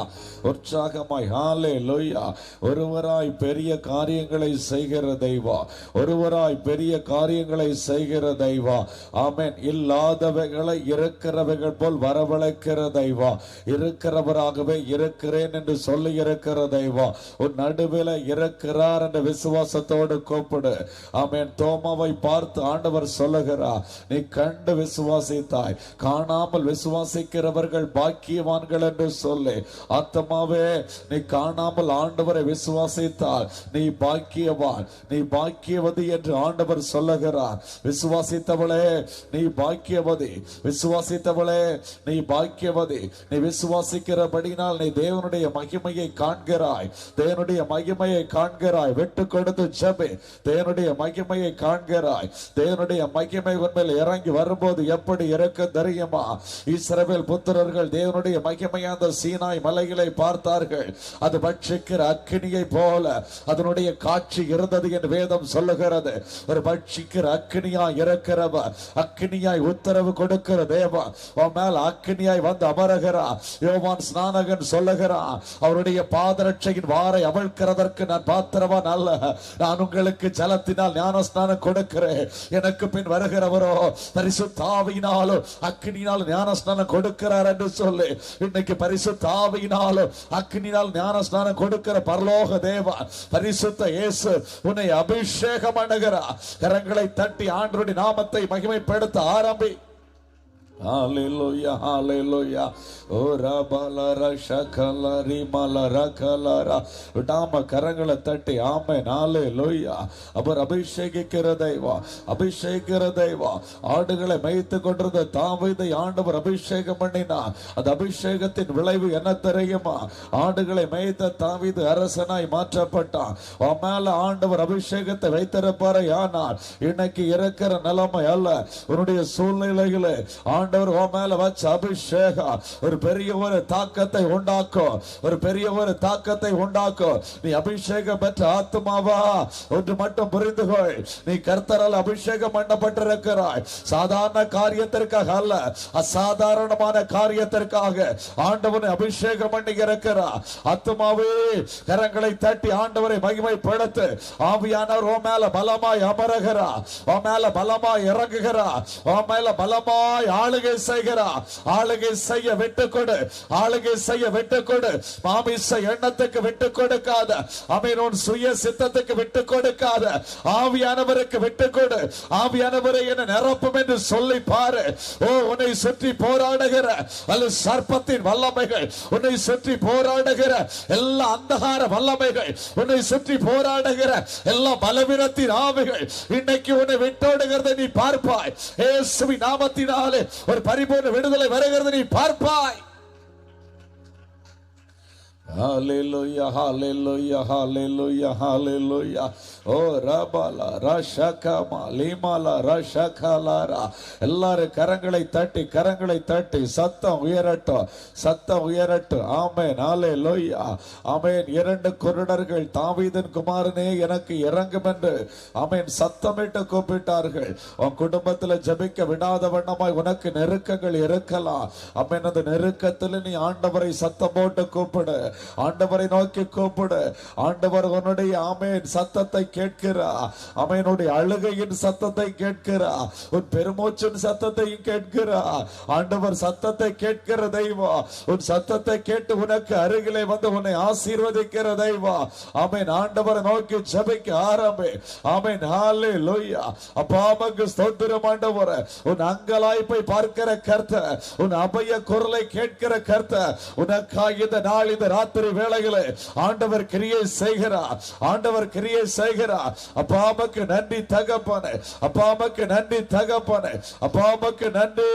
உற்சாகமாய் ஹல்லேலூயா. ஒருவராய் பெரிய காரியங்களை செய்கிற தெய்வா, ஒருவராய் பெரிய காரியங்களை செய்கிற தெய்வா. ஆமென். இல்லாதவைகளை இருக்கிறவைகள் போல் வரவழைக்கிற தெய்வா, இருக்கிறவராகவே இருக்கிறேன் என்று சொல்லி இருக்கிற தெய்வா, உன் நடுவில் இருக்கிறார் என்ற விசுவாசத்தோடு கூப்பிடு. ஆமென். தோமாவை பார்த்து ஆண்டவர் சொல்லுகிறார், நீ கண்டு விசுவாசித்தாய், காணாமல் விசுவாசிக்கிறவர்கள் பாக்கியவான்கள் என்று சொல்லி. ஆத்மாவே, நீ காணாமல் ஆண்டவரை விசுவாசித்தால் நீ பாக்கியவான், நீ பாக்கியவதி என்று ஆண்டவர் சொல்லுகிறார். விசுவாசித்தவளே நீ பாக்கியவதி, விசுவாசித்தவளே நீ பாக்கியவதி. நீ விசுவாசிக்கிறபடினால் நீ தேவனுடைய மகிமையை காண்கிறாய், தேவனுடைய மகிமையை காண்கிறாய். விட்டு கொடுத்து ஜெபி, தேவனுடைய மகிமையை காண்கிறாய். தேவனுடைய மகிமை உன்மேல் இறங்கி வரும்போது எப்படி இருக்க தெரியுமா? இஸ்ரவேல் புத்திரர்கள் தேவனுடைய மகிமையை அந்த சீனாய் மலைகளை பார்த்தார்கள். அது பட்சிக்கிற அக்கினியை போல அதனுடைய காட்சி இருந்தது என்று வேதம் சொல்லுகிறது. ஒரு பட்சிக்கிற அக்கினியாய் இருக்கிறவர், அக்கினியாய் உத்தரவு கொடுக்கிற தேவா, உன் மேல் அக்கினியாய் வந்து அமருகிறா. யோவான் ஸ்நானகன் சொல்லுகிறான், அவருடைய பாதரட்சையின் வாரை அவிழ்க்கிறதற்கு நான் பாத்திரவான் அல்ல, நான் உங்களுக்கு ஜலத்தினால் ஞானஸ்நானம் கொடுக்கிறேன். எனக்கு பின் வருகிறவரோ பரிசுத்த ஆவியினாலும் அக்கினியினால் ஞானஸ்நானம் கொடுக்கிறார் என்று சொல்லி, இன்னைக்கு பரிசுத்த ஆவியினாலும் அக்கினியினால் ஞானஸ்நானம் கொடுக்கிற பரலோக தேவா பரிசுத்த இயேசு உன்னை அபிஷேகம் பண்ணுகிறார். கரங்களை தட்டி ஆண்டவருடைய நாமத்தை மகிமைப்படுத்த ஆரம்பி. Hallelujah, hallelujah. Ora balara shakala rimala kalara. நாம கரங்களை தட்டி ஆமென், ஹalleluya. அவர் அபிஷேகிக்கிற தெய்வம், அபிஷேகிக்கிற தெய்வம். ஆடுகளை மேய்த்து கொண்டிருந்த தாவீதை ஆண்டவர் அபிஷேகம் பண்ணினார். அந்த அபிஷேகத்தின் விளைவு என்ன தெரியுமா? ஆடுகளை மேய்த்த தாவீது அரசனாய் மாற்றப்பட்டான். அவன் மேல ஆண்டவர் அபிஷேகத்தை வைத்திருப்பாரு. ஆனால் இன்னைக்கு இருக்கிற நிலைமை அல்ல, உன்னுடைய சூழ்நிலைகளே ஆண்டவர் உன் மேல வச்ச அபிஷேகம் ஒரு பெரிய ஒரு தாக்கத்தை உண்டாக்கும், ஒரு பெரிய ஒரு தாக்கத்தை உண்டாக்கும். நீ அபிஷேகம் பெற்ற ஆத்துமாவா? ஒன்று மட்டும் புரிந்து கொள், நீ கர்த்தரால் அபிஷேகம் பண்ணப்பட்டிருக்கிறாய். சாதாரண காரியத்திற்காக அல்ல, அசாதாரணமான காரியத்திற்காக ஆண்டவனை அபிஷேகம் பண்ணி இருக்கிறார். ஆத்துமாவே கரங்களை தட்டி ஆண்டவரை மகிமைப்படுத்து. ஆவியானவர் உன் மேல பலமாய் அமருகிறார், உன் மேல பலமாய் இறங்குகிறார், உன் மேல பலமாய் ஆளுகை செய்கிறார். ஆளுகை செய்ய விட்டுக் கொடு, ஆளுகை செய்ய விட்டுக் கொடு. மாமிச எண்ணத்துக்கு விட்டுக் கொடுக்காத, அவன் சுய சித்தத்துக்கு விட்டுக் கொடுக்காத, ஆவியானவருக்கு விட்டுக் கொடு. ஆவியானவரை என்ன நிரப்பும் என்று சொல்லி பாரு. ஓ, உன்னை சுற்றி போராடுகிற அல்ல சர்ப்பத்தின் வல்லமைகள், உன்னை சுற்றி போராடுகிற எல்லா அந்தகார வல்லமைகள், உன்னை சுற்றி போராடுகிற எல்லா பலவீனத்தின் ஆவிகள் இன்னைக்கு உன்னை விட்டோடுகிறதை நீ பார்ப்பாய். இயேசுவின் நாமத்தினாலே ஒரு பரிபூர்ண விடுதலை வருகிறது நீ பார்ப்பாய். Hallelujah, hallelujah, hallelujah, hallelujah. Oh, rabala rashakama limala rashakalara. எல்லாரும் கரங்களை தட்டி கரங்களை தட்டி சத்தம் உயரட்டும், சத்தம் உயரட்டும். ஆமென், ஹalleluya, ஆமென். இரண்டு குருடர்கள் தாவீதின் குமாரனே எனக்கு இறங்கும் என்று ஆமென் சத்தமிட்டு கூப்பிட்டார்கள். உன் குடும்பத்தில் ஜெபிக்க விடாத வண்ணமாய் உனக்கு நெருக்கங்கள் இருக்கலாம். ஆமென், அந்த நெருக்கத்தில் நீ ஆண்டவரை சத்தம் போட்டு கூப்பிடு, ஆண்டவரை நோக்கி கூப்பிடு. ஆண்டவர் உன்னுடைய ஆமென் சத்தத்தை கேட்கிறார். அவனுடைய அழுகையின் சத்தத்தை கேட்கிறார், உன் பெருமூச்சின் சத்தத்தையும் கேட்கிறார். ஆண்டவர் சத்தத்தை கேட்கிற தெய்வம், உன் சத்தத்தை கேட்டு உனக்கு அருகிலே வந்து உன்னை ஆசீர்வதிக்கிற தெய்வம். ஆமென். ஆண்டவரை நோக்கி ஜெபிக்க ஆரம்பி. ஆமென், ஹalleluya. அப்பாவுக்கு ஸ்தோத்திரம் ஆண்டவரே. உன் அங்கலாய்ப்பை பார்க்கிற கர்த்தர், உன் அபய குரலை கேட்கிற கர்த்தர், உனக்காக இந்த நாள் இந்த ராத்திரி வேளையிலே ஆண்டவர் கிரியை செய்கிறார், ஆண்டவர் கிரியை செய்கிறார். அப்பாவுக்கு நன்றி தகப்பனே, அப்பாவுக்கு நன்றி தகப்பனே, அப்பாவுக்கு நன்றி.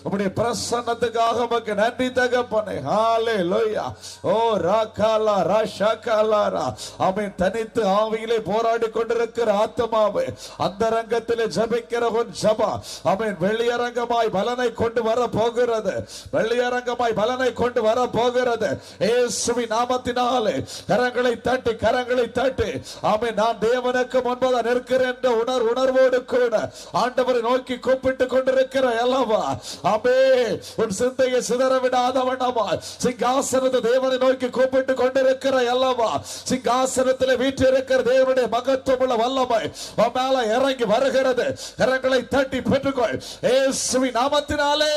உம்முடைய பிரசன்னத்துக்காக உமக்கு நன்றி தகப்பனே. ஹalleluya. ஓ ராகாலா ராஷகாலாரா. ஆமென். தனித்து ஆவியிலே போராடி கொண்டிருக்கிற ஆத்மாவே, அந்தரங்கத்திலே ஜெபிக்கிற உன் ஜெபம் ஆமென் வெளியரங்கமாய் பலனை கொண்டு வர போகிறது, வெளியரங்கமாய் பலனை கொண்டு வர போகிறது. இயேசுவின் நாமத்தினாலே கரங்களை தட்டி கரங்களை தட்டி ஆமென். நான் தேவனுக்கு முன்பதாக நிற்கிறேன் என்ற உணர்வோடு கூட ஆண்டவரை நோக்கி கூப்பிட்டு கொண்டிருக்கிற அல்லவா. ஆமென். உன் சிந்தையை சிதற விடாத வண்ணமா சிங்காசனத்தை தேவனை நோக்கி கூப்பிட்டு கொண்டிருக்கிற அல்லவா. சிங்காசனத்தில் வீற்றிருக்கிற தேவனுடைய மகத்துவம் உள்ள வல்லமை உன் மேல இறங்கி வருகிறது. கரங்களை தட்டி பெற்றுக்கொள் இயேசுவின் நாமத்தினாலே.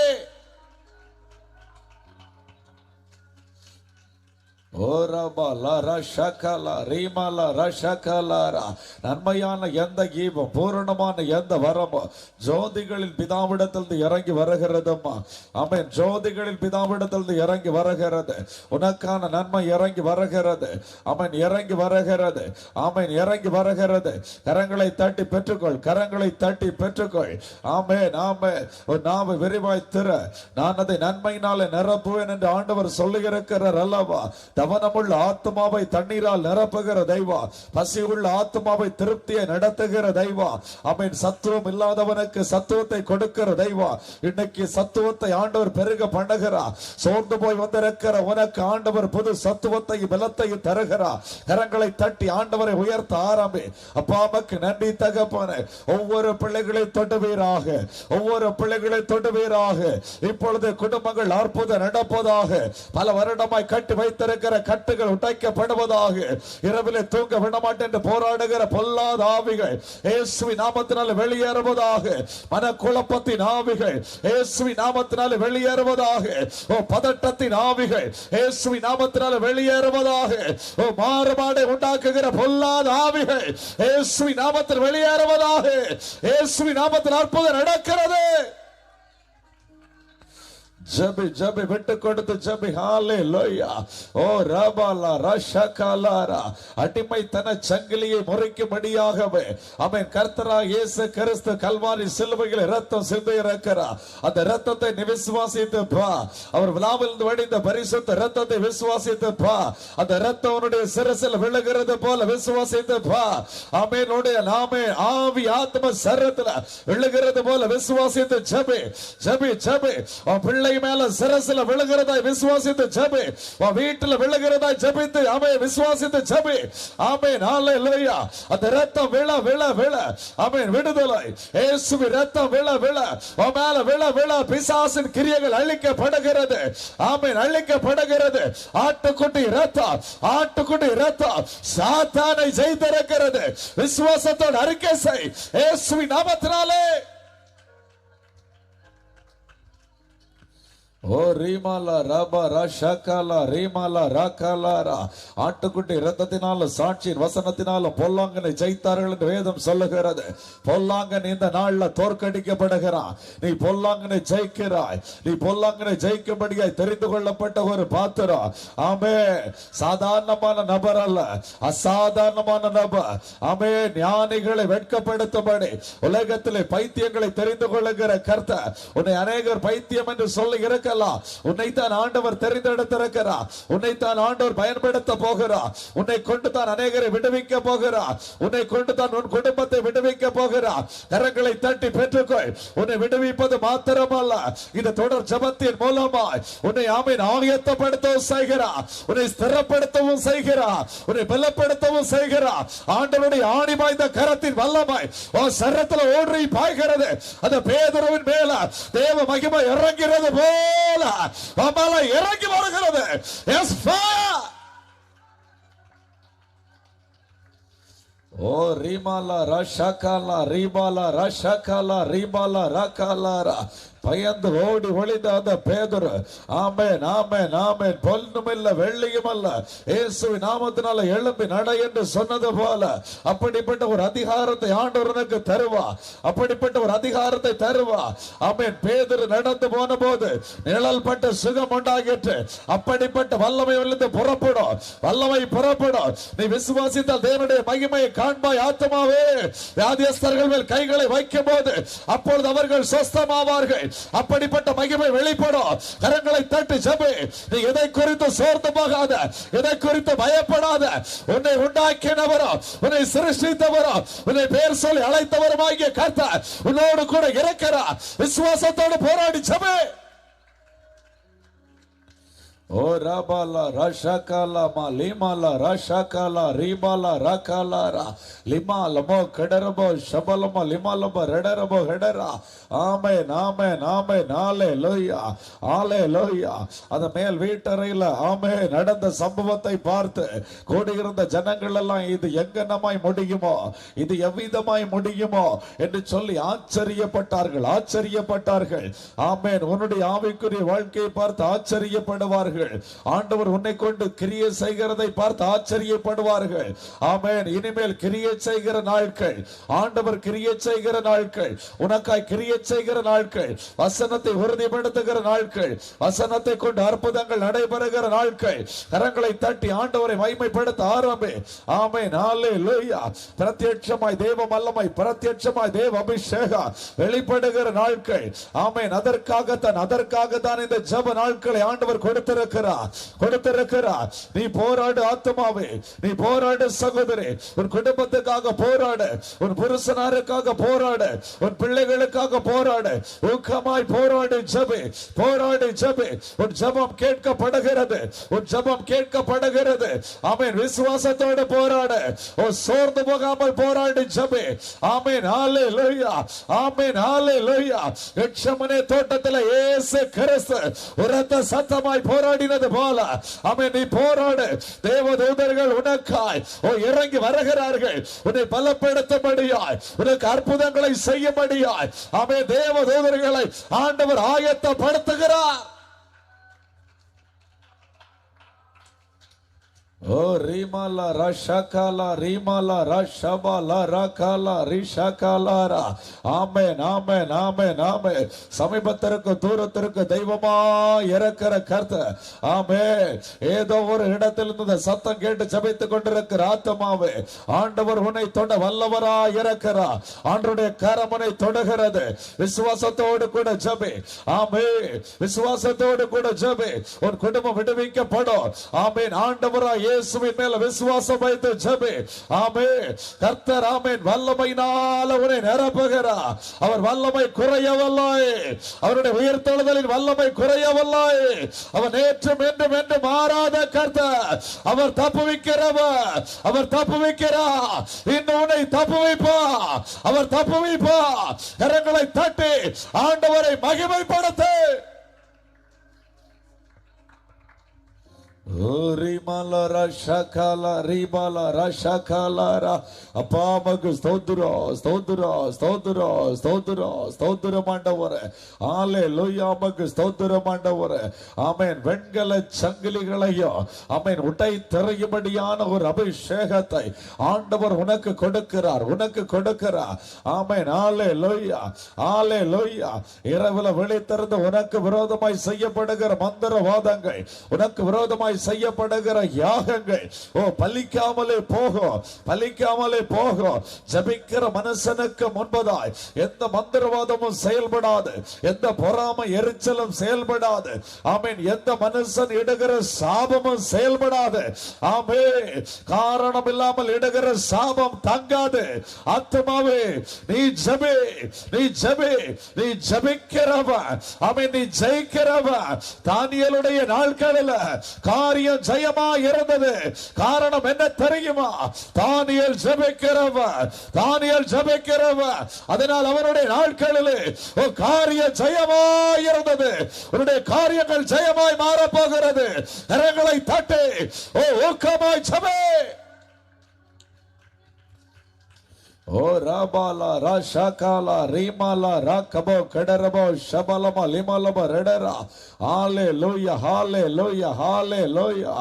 நன்மையான எந்த ஈவம் பூரணமான எந்த வரமோ ஜோதிகளில் பிதாவிடத்திலிருந்து இறங்கி வருகிறதுமா. ஆமென். ஜோதிகளில் பிதாவிடத்திலிருந்து இறங்கி வருகிறது. உனக்கான நன்மை இறங்கி வருகிறது. ஆமென். இறங்கி வருகிறது. ஆமென். இறங்கி வருகிறது. கரங்களை தட்டி பெற்றுக்கொள், கரங்களை தட்டி பெற்றுக்கொள். ஆமென், ஆமென். ஒரு நாவை விரிவாய் திற, நான் அதை நன்மையினாலே நிரப்புவேன் என்று ஆண்டவர் சொல்லுகிறார் அல்லவா. தவனமுள்ள ஆத்மாவை தண்ணீரால் நிரப்புகிற தெய்வம், பசி உள்ள ஆத்மாவை திருப்தியை நடத்துகிற தெய்வம். ஆமென். சத்துவம் இல்லாதவனுக்கு சத்துவத்தை கொடுக்கிற தெய்வம். இன்னைக்கு சத்துவத்தை ஆண்டவர் பெருக பண்ணுகிறார். சோர்ந்து போய் வந்திருக்கிற உனக்கு ஆண்டவர் புது சத்துவத்தையும் பலத்தையும் தருகிறார். கரங்களை தட்டி ஆண்டவரை உயர்த்த ஆரம்பி. அப்பாவுக்கு நன்றி தகப்பனே. ஒவ்வொரு பிள்ளைகளை தொடுவீராக, ஒவ்வொரு பிள்ளைகளை தொடுவீராக. இப்பொழுது குடும்பங்கள் அற்புதம் நடப்பதாக. பல வருடமாய் கட்டி வைத்திருக்கிற கட்டுகள் உடைக்கப்படுவதாக. இரவிலே தூங்க விடமாட்டேன் என்று போராடுகிற பொல்லாத ஆவிகள் இயேசுவின் நாமத்தினால் வெளியேறுவதாக. மனக்குழப்பத்தின் ஆவிகள் இயேசுவின் நாமத்தினால் வெளியேறுவதாக. ஓ பதட்டத்தின் ஆவிகள் இயேசுவின் நாமத்தினால் வெளியேறுவதாக. ஓ மாறுபாடை உண்டாக்குகிற பொல்லாத ஆவிகள் இயேசுவின் நாமத்தில் வெளியேறுவதாக. இயேசுவின் நாமத்தில் அற்புதம் நடக்கிறது. ஜபி ஜபி விட்டு கொடுத்து ஜபி. ஹalleluya. ஓ ரபாலா ரஷகலாரா. அடிமைத்தன சங்கிலியை முறிக்கும்படியாகவே ஆமென் கர்த்தராகிய இயேசு கிறிஸ்து கல்வாரி சிலுவையில் இரத்தம் சிந்தி இருக்கிறார். அந்த இரத்தத்தை நீ விசுவாசித்து பா. அவர் விலாவிலிருந்து வடிந்த பரிசுத்த இரத்தத்தை விசுவாசித்து பா. அந்த இரத்தம் உன்னுடைய சிரசில் விழுகிறது போல விசுவாசித்து பா. ஆமென். உடைய நாமே ஆவி ஆத்ம சரீரத்தில் விழுகிறது போல விசுவாசித்து ஜபி ஜபி ஜபி. பிள்ளை மேல சிரசில விழுகிறதாய் விசுவாசித்து ஜெபி. வீட்டில் விழுகிறதாய் ஜெபித்து ஆமென் விசுவாசித்து ஜெபி. ஆமென். ஹalleluya. அந்த இரத்தம் விழ விழ விழ ஆமென் விடுதலை. இயேசுவின் இரத்தம் விழ விழ மேல விழ விழ பிசாசின் கிரியைகள் அழிக்கப்படுகிறது. ஆமென் அழிக்கப்படுகிறது. ஆட்டுக்குட்டி இரத்தம், ஆட்டுக்குட்டி இரத்தம் சாத்தானை ஜெயித்திருக்கிறது. விசுவாசத்தோடு அறிக்கை செய் இயேசுவின் நாமத்தினாலே. ஓ ரீமாலா ரபா ரஷகலா ரீமாலா ரகலாரா. ஆட்டுக்குட்டி இரத்தத்தினால சாட்சியின் வசனத்தினால பொல்லாங்கனை ஜெயித்தார்கள் என்று வேதம் சொல்லுகிறது. பொல்லாங்கன் இந்த நாள்ல தோற்கடிக்கப்படுகிறான். நீ பொல்லாங்கனை ஜெயிக்கிறாய். நீ பொல்லாங்கனை ஜெயிக்கும்படியாய் தெரிந்து கொள்ளப்பட்ட ஒரு பாத்திரம். ஆமே. சாதாரணமான நபர் அல்ல, அசாதாரணமான நபர். ஆமே. ஞானிகளை வெட்கப்படுத்தும்படி உலகத்திலே பைத்தியங்களை தெரிந்து கொள்ளுகிற கர்த்தர். உன்னை அநேகர் பைத்தியம் என்று சொல்லி இருக்க உன்னைத்தான் ஆண்டவர் தெரிந்தெடுத்திருக்கிறார். உன்னைத்தான் ஆண்டவர் பயன்படுத்த போகிறார். உன்னை கொண்டு தான் அநேகரை விடுவிக்க போகிறார். உன்னை கொண்டு தான் உன் குடும்பத்தை விடுவிக்க போகிறார். கரங்களை தட்டி பெற்றுக்கொள். உன்னை விடுவிப்பது மாத்திரமல்ல, இந்த தொடர் ஜெபத்தின் மூலமாய் உன்னை ஆமென் ஆயத்தப்படுத்தவும் செய்கிறார். உன்னை ஸ்திரப்படுத்தவும் செய்கிறார். உன்னை பலப்படுத்தவும் செய்கிறார். ஆண்டவருடைய ஆணி வாய்ந்த கரத்தின் வல்லமாய் உன் சரீரத்தில் ஓடி பாய்கிறது. அந்த பேதுருவின் மேல தேவ மகிமை இறங்கிறது போ இறங்கி வருகிறது. ஓ ரீமாலா ரஷகலா ரீபாலா ரஷகலா ரீபாலா ரகலாரா. பயந்து ஓடி ஒளிந்த அந்த பேதுரு ஆமென் ஆமென் ஆமென் பொன்னுமில்ல வெள்ளியும் அல்ல இயேசுவின் நாமத்தினால எழும்பி நட என்று சொன்னது போல அப்படிப்பட்ட ஒரு அதிகாரத்தை ஆண்டவருக்கு தருவா. அப்படிப்பட்ட ஒரு அதிகாரத்தை தருவா. ஆமென். பேதுரு நடந்து போன போது நிழல் பட்ட சுகம் உண்டாகிற்று. அப்படிப்பட்ட வல்லமை விழுந்து புறப்படும். வல்லமை புறப்படும். நீ விசுவாசித்தால் தேவனுடைய மகிமையை காண்பாய். ஆத்மாவே வியாதியஸ்தர்கள் மேல் கைகளை வைக்கும் போது அப்பொழுது அவர்கள் சொஸ்தமாவார்கள். அப்படிப்பட்ட மகிமை வெளிப்படும். கரங்களை தட்டி ஜெபி. நீ எதை குறித்து சோர்ந்து போகாத, எதை குறித்து பயப்படாத. உன்னை உண்டாக்கினவரும் உன்னை சிருஷ்டித்தவரும் உன்னை பேர் சொல்லி அழைத்தவருமாகிய கர்த்தர் உன்னோடு கூட இருக்கிறார். விசுவாசத்தோடு போராடி ஜெபி. ஓ ரபாலா ரஷகலா மா லிமாலா ரஷகலா ரீபாலா ரகலாரா லிமா லமோ கடரபோ ஷபலமோ லிமாலமோ ரெடரபோ ஹெடரா. ஆமென் ஆமென் ஆமென். ஹalleluya ஹalleluya. அந்த மேல் வீட்டறையில் ஆமென் நடந்த சம்பவத்தை பார்த்து கூடியிருந்த ஜனங்கள் எல்லாம் இது எங்கனமாய் முடியுமோ, இது எவ்விதமாய் முடியுமோ என்று சொல்லி ஆச்சரியப்பட்டார்கள். ஆச்சரியப்பட்டார்கள். ஆமென். உன்னுடைய ஆவிக்குரிய வாழ்க்கையை பார்த்து ஆச்சரியப்படுவார்கள். ஆண்டவர் உன்னை கொண்டு கிரியை செய்கிறதை பார்த்து ஆச்சரியப்படுவார்கள். ஆமென். இனிமேல் கிரியை செய்கிற நாட்கள், ஆண்டவர் கிரியை செய்கிற நாட்கள், உனக்காய் கிரியை செய்கிற நாட்கள், வசனத்தை உறுதிப்படுத்துகிற நாட்கள், வசனத்தை கொண்டு அற்புதங்கள் நடைபெறுகிற நாட்கள். கரங்களை தட்டி ஆண்டவரை மகிமைப்படுத்த ஆரம்பி. ஆமென். ஹalleluya. பிரத்யட்சமாய் தேவ வல்லமை, பிரத்யட்சமாய் தேவ அபிஷேகம் வெளிப்படுகிற நாட்கள். ஆமென். அதற்காகத்தான் இந்த ஜெப நாட்களை ஆண்டவர் கொடுத்திருக்கிறார். கொடுத்திருக்கிறார். நீ போராடு ஆத்மாவே, நீ போராடு சகோதரி, உன் குடும்பத்துக்காக போராடு, உன் புருஷனாருக்காக போராடு, உன் பிள்ளைகளுக்காக போராடு, ஊக்கமாய் போராடு, ஜெபி, போராடு, ஜெபி. உன் ஜெபம் கேட்கப்படுகிறது, உன் ஜெபம் கேட்கப்படுகிறது. ஆமென். விசுவாசத்தோடு போராடு, சோர்ந்து போகாமல் போராடு, ஜெபி. ஆமென். ஹல்லேலூயா, ஆமென், ஹல்லேலூயா. கெத்செமனே தோட்டத்தில் இயேசு கிறிஸ்து உரத்த சத்தமாய் போராடினது போல ஆமென், நீ போராடு. தேவதூதர்கள் உனக்காய் இறங்கி வருகிறார்கள், உன்னை பலப்படுத்தும்படியாய், உனக்கு அற்புதங்களை செய்யும்படியாய். ஆமென். தேவதூதர்களை ஆண்டவர் ஆயத்தப்படுத்துகிறார். ஓ ரீமாலா ரஷகாலா ரீமாலா ரஷபாலா ரகாலா ரிஷகாலாரா. ஆமென், ஆமென், ஆமென், ஆமென். சமீபத்திற்கு தூரத்திற்கு தெய்வமா இறக்கிற கர்த்தர். ஆமென். ஏதோ ஒரு இடத்திலிருந்து சத்தம் கேட்டு ஜெபித்துக் கொண்டிருக்கிற ஆத்மாவே, ஆண்டவர் உன்னை தொட வல்லவரா இருக்கிறார். ஆண்டவருடைய கரம் உன்னை தொடுகிறது. விசுவாசத்தோடு கூட ஜெபி. ஆமென். விசுவாசத்தோடு கூட ஜெபி. உன் குடும்பம் விடுவிக்கப்படும். ஆமென். ஆண்டவரா இயேசுவின் மேல விசுவாசம் வைத்து ஜெபி. ஆமென். கர்த்தர் ஆமென் வல்லமையினால உன்னை நிரப்புகிறார். அவர் வல்லமை குறையவில்லை. அவருடைய உயிர்த்தெழுதலின் வல்லமை குறையவில்லை. அவர் நேற்றும் என்றும் என்று மாறாத கர்த்தர். அவர் தப்புவிக்கிறவர். அவர் தப்புவிக்கிறார். இன்னும் உன்னை தப்புவிப்பார். அவர் தப்புவிப்பார். கரங்களை தட்டி ஆண்டவரை மகிமைப்படுத்து. அப்பா மக்கு ஸ்தோத்திரம், ஸ்தோத்திரம், ஸ்தோத்திரம், ஸ்தோத்திரம், ஸ்தோத்திரம் ஆண்டவரே. ஹல்லேலூயா, மக்கு ஸ்தோத்திரம் ஆண்டவரே. ஆமென். வெண்கல சங்கிலிகளையும் ஆமென் உடை தெரியும்படியான ஒரு அபிஷேகத்தை ஆண்டவர் உனக்கு கொடுக்கிறார், உனக்கு கொடுக்கிறார். ஆமென். ஹல்லேலூயா, ஹல்லேலூயா. இரவுல விழித்திருந்து உனக்கு விரோதமாய் செய்யப்படுகிற மந்திரவாதங்கள், உனக்கு விரோதமாய் செய்யப்படுகிற யாகங்கள் பலிக்காமலே போகும், பலிக்காமலே போகும். ஜெபிக்கிற மனுஷனுக்கு முன்பதாய் எந்த மந்திரவாதமும் செயல்படாது, எந்த பொறாமை எரிச்சலும் செயல்படாது. ஆமென். எந்த மனுஷன் இடுகிற சாபமும் செயல்படாது. ஆமென். காரணம் இல்லாமல் இடுகிற சாபம் தங்காது. ஆத்மாவே நீ ஜெபி, நீ ஜெபி, நீ ஜெபிக்கிறவன். ஆமென். நீ ஜெயிக்கிறவன். தானியேலுடைய நாட்களில் காரியம் ஜெயமா இருந்தது. காரணம் என்ன தெரியுமா? தானியேல் ஜெபிக்கிறவர், தானியேல் ஜெபிக்கிறவர். அதனால் அவருடைய நாட்களிலே காரியம் ஜெயமா இருந்தது. அவருடைய காரியங்கள் ஜெயமாய் மாறப் போகிறது. கரங்களை தட்டி ஊக்கமாய் ஜெபி. ஓ ராபாலா ராஷாகாலா ரீமாலா ராகபோ கடரபோ ஷபலமா லிமலமா ரெடரா. ஹல்லேலூயா, ஹல்லேலூயா, ஹல்லேலூயா,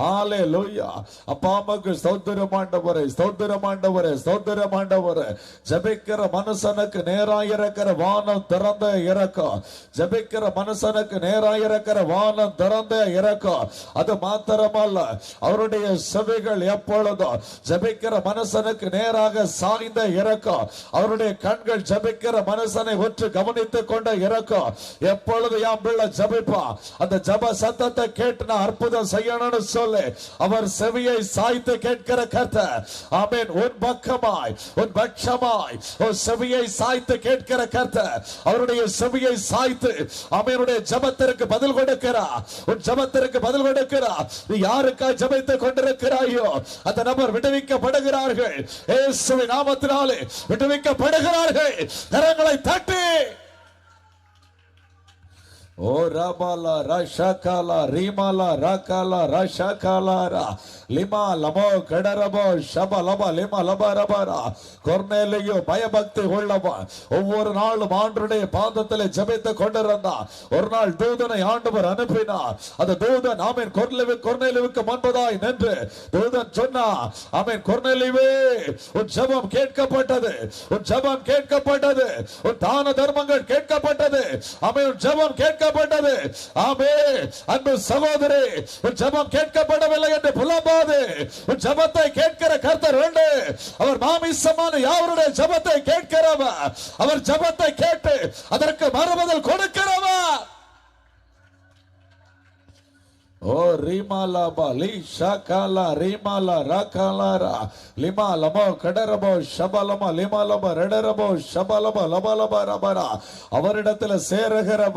ஹல்லேலூயா. அப்பா மக்கு ஸ்தோத்திரம் ஆண்டவரே, ஸ்தோத்திரம் ஆண்டவரே, ஸ்தோத்திரம் ஆண்டவரே. ஜெபிக்கிற மனுஷனுக்கு நேராய் இருக்கிற வானம் திறந்த இறக்கும். ஜெபிக்கிற மனுஷனுக்கு நேராய் இருக்கிற வானம் திறந்த இறக்கும். அது மாத்திரமல்ல, அவருடைய செவிகள் எப்பொழுதும் ஜெபிக்கிற மனுஷனுக்கு நேராக சாய்ந்த இறக்கும். அவருடைய கண்கள் ஜெபிக்கிற மனுஷனை உற்று கவனித்துக் கொண்ட இறக்கும். எப்பொழுது என் பிள்ளை ஜெபிப்பா, அந்த ஜெப சத்தத்தை கேட்டு நான் அற்புதம் செய்யணும்னு சொல்லி அவர் செவியை சாய்த்து கேட்கிற கர்த்தர். ஆமென். உன் பக்கமாய், உன் பட்சமாய் உன் செவியை சாய்த்து கேட்கிற கர்த்தர். அவருடைய செவியை சாய்த்து அவருடைய ஜெபத்திற்கு பதில் கொடுக்கிறார். உன் ஜெபத்திற்கு பதில் கொடுக்கிறார். நீ யாருக்காய் ஜெபித்துக் கொண்டிருக்கிறாயோ அந்த நபர் விடுவிக்கப்படுகிறார்கள். இயேசுவின் நாமத்தினாலே விடுவிக்கப்படுகிறார்கள். கரங்களை தட்டி. ஓ ரபாலா ரஷகாலா ரீமாலா ரகாலா ரஷகாலாரா லிமா லமோ கடரபோ ஷபலபா லிமா லபா ரபாரா. கொர்நேலியு பயபக்தி உள்ளவன். ஒவ்வொரு நாளும் ஆண்டவருடைய பாதத்தில் ஜெபித்துக் கொண்டிருந்தான். ஒரு நாள் தூதனை ஆண்டவர் அனுப்பினார். அந்த தூதன் ஆமென் கொர்நேலியுவுக்கு முன்பதாய் நின்று தூதன் சொன்னார், ஆமென் கொர்நேலியுவே, உன் ஜெபம் கேட்கப்பட்டது, உன் ஜெபம் கேட்கப்பட்டது, உன் தான தர்மங்கள் கேட்கப்பட்டது. ஆமென். உன் ஜெபம் கேட்கப்பட்டது. ஆமென். அன்பு சகோதரி, உன் ஜெபம் கேட்கப்படவில்லை என்று புலம்பாது. உன் ஜெபத்தை கேட்கிற கர்த்தர் உண்டு. அவர் மாமிசமான யாவருடைய ஜெபத்தை கேட்கிறவர். அவர் ஜெபத்தை கேட்டு அதற்கு மறுபதில் கொடுக்கிறவர். ஓ ஓ ரீமாலாபா லீ ஷாகாலா ரீமாலா ராகாலாரா லிமா லமோ கடரபோ ஷபலமோ லிமாலமோ ரெடரபோ ஷபலமோ லபலபா ரபரா. அவரிடத்துல சேருகிறவ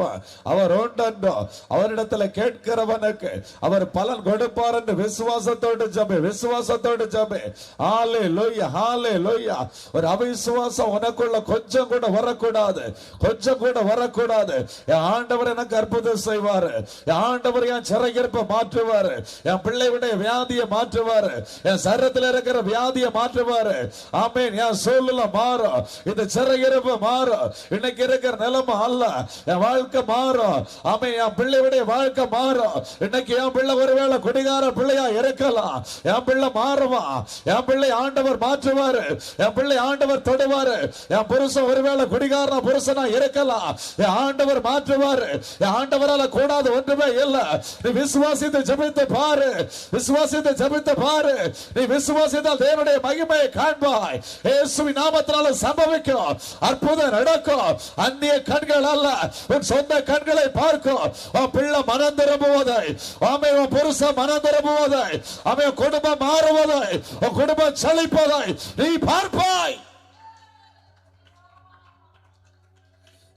அவர் உண்டோ, அவரிடத்துல கேட்கிறவனுக்கு அவர் பலன் கொடுப்பார் என்று விசுவாசத்தோடு ஜெபி, விசுவாசத்தோடு ஜெபி. ஹalleluya ஹalleluya. ஒரு அவிசுவாசம் உனக்குள்ள கொஞ்சம் கூட வரக்கூடாது, கொஞ்சம் கூட வரக்கூடாது. என் ஆண்டவர் எனக்கு அற்புதம் செய்வாரு, என் ஆண்டவர் என் சிறையிருப்பை மாற்றுவாரு, என் பிள்ளையுடைய வியாதியை மாற்றுவாரு, என் சரீரத்தில் இருக்கிற வியாதியை மாற்றுவாரு. ஆமென். என் சூழ்நிலை மாறும், இந்த சிறையிருப்பு மாறும், இன்னைக்கு இருக்கிற நிலைமை அல்ல, என் வாழ்க்கை மாறும். ஆமென். என் பிள்ளையுடைய வாழ்க்கை மாறும். இன்னைக்கு என் பிள்ளை ஒருவேளை குடிகார பிள்ளையா இருக்கலாம், என் பிள்ளை மாறுவான், என் பிள்ளை ஆண்டவர் மாற்றுவாரு, என் பிள்ளை ஆண்டவர் தொடுவாரு. என் புருஷன் ஒருவேளை குடிகார புருஷனா இருக்கலாம், என் ஆண்டவர் மாற்றுவாரு. என் ஆண்டவரால கூடாது ஒன்றுமே இல்லை. நீ விசுவாசித்து ஜெபித்து பாரு, விசுவாசித்து ஜெபித்து பாரு. நீ விசுவாசித்தால் தேவனுடைய மகிமையை காண்பாய். இயேசுவின் நாமத்தினால சம்பவிக்கும், அற்புதம் நடக்கும். அந்நிய கண்கள் அல்ல, உன் சொந்த கண்களை பார்க்கும். உன் பிள்ளை மனம் திரும்புவதை, உன் புருஷன் மனம் திரும்புவதை, அவன் குடும்பம் மாறுவதை, உன் குடும்பம் செழிப்பதை நீ பார்ப்பாய்.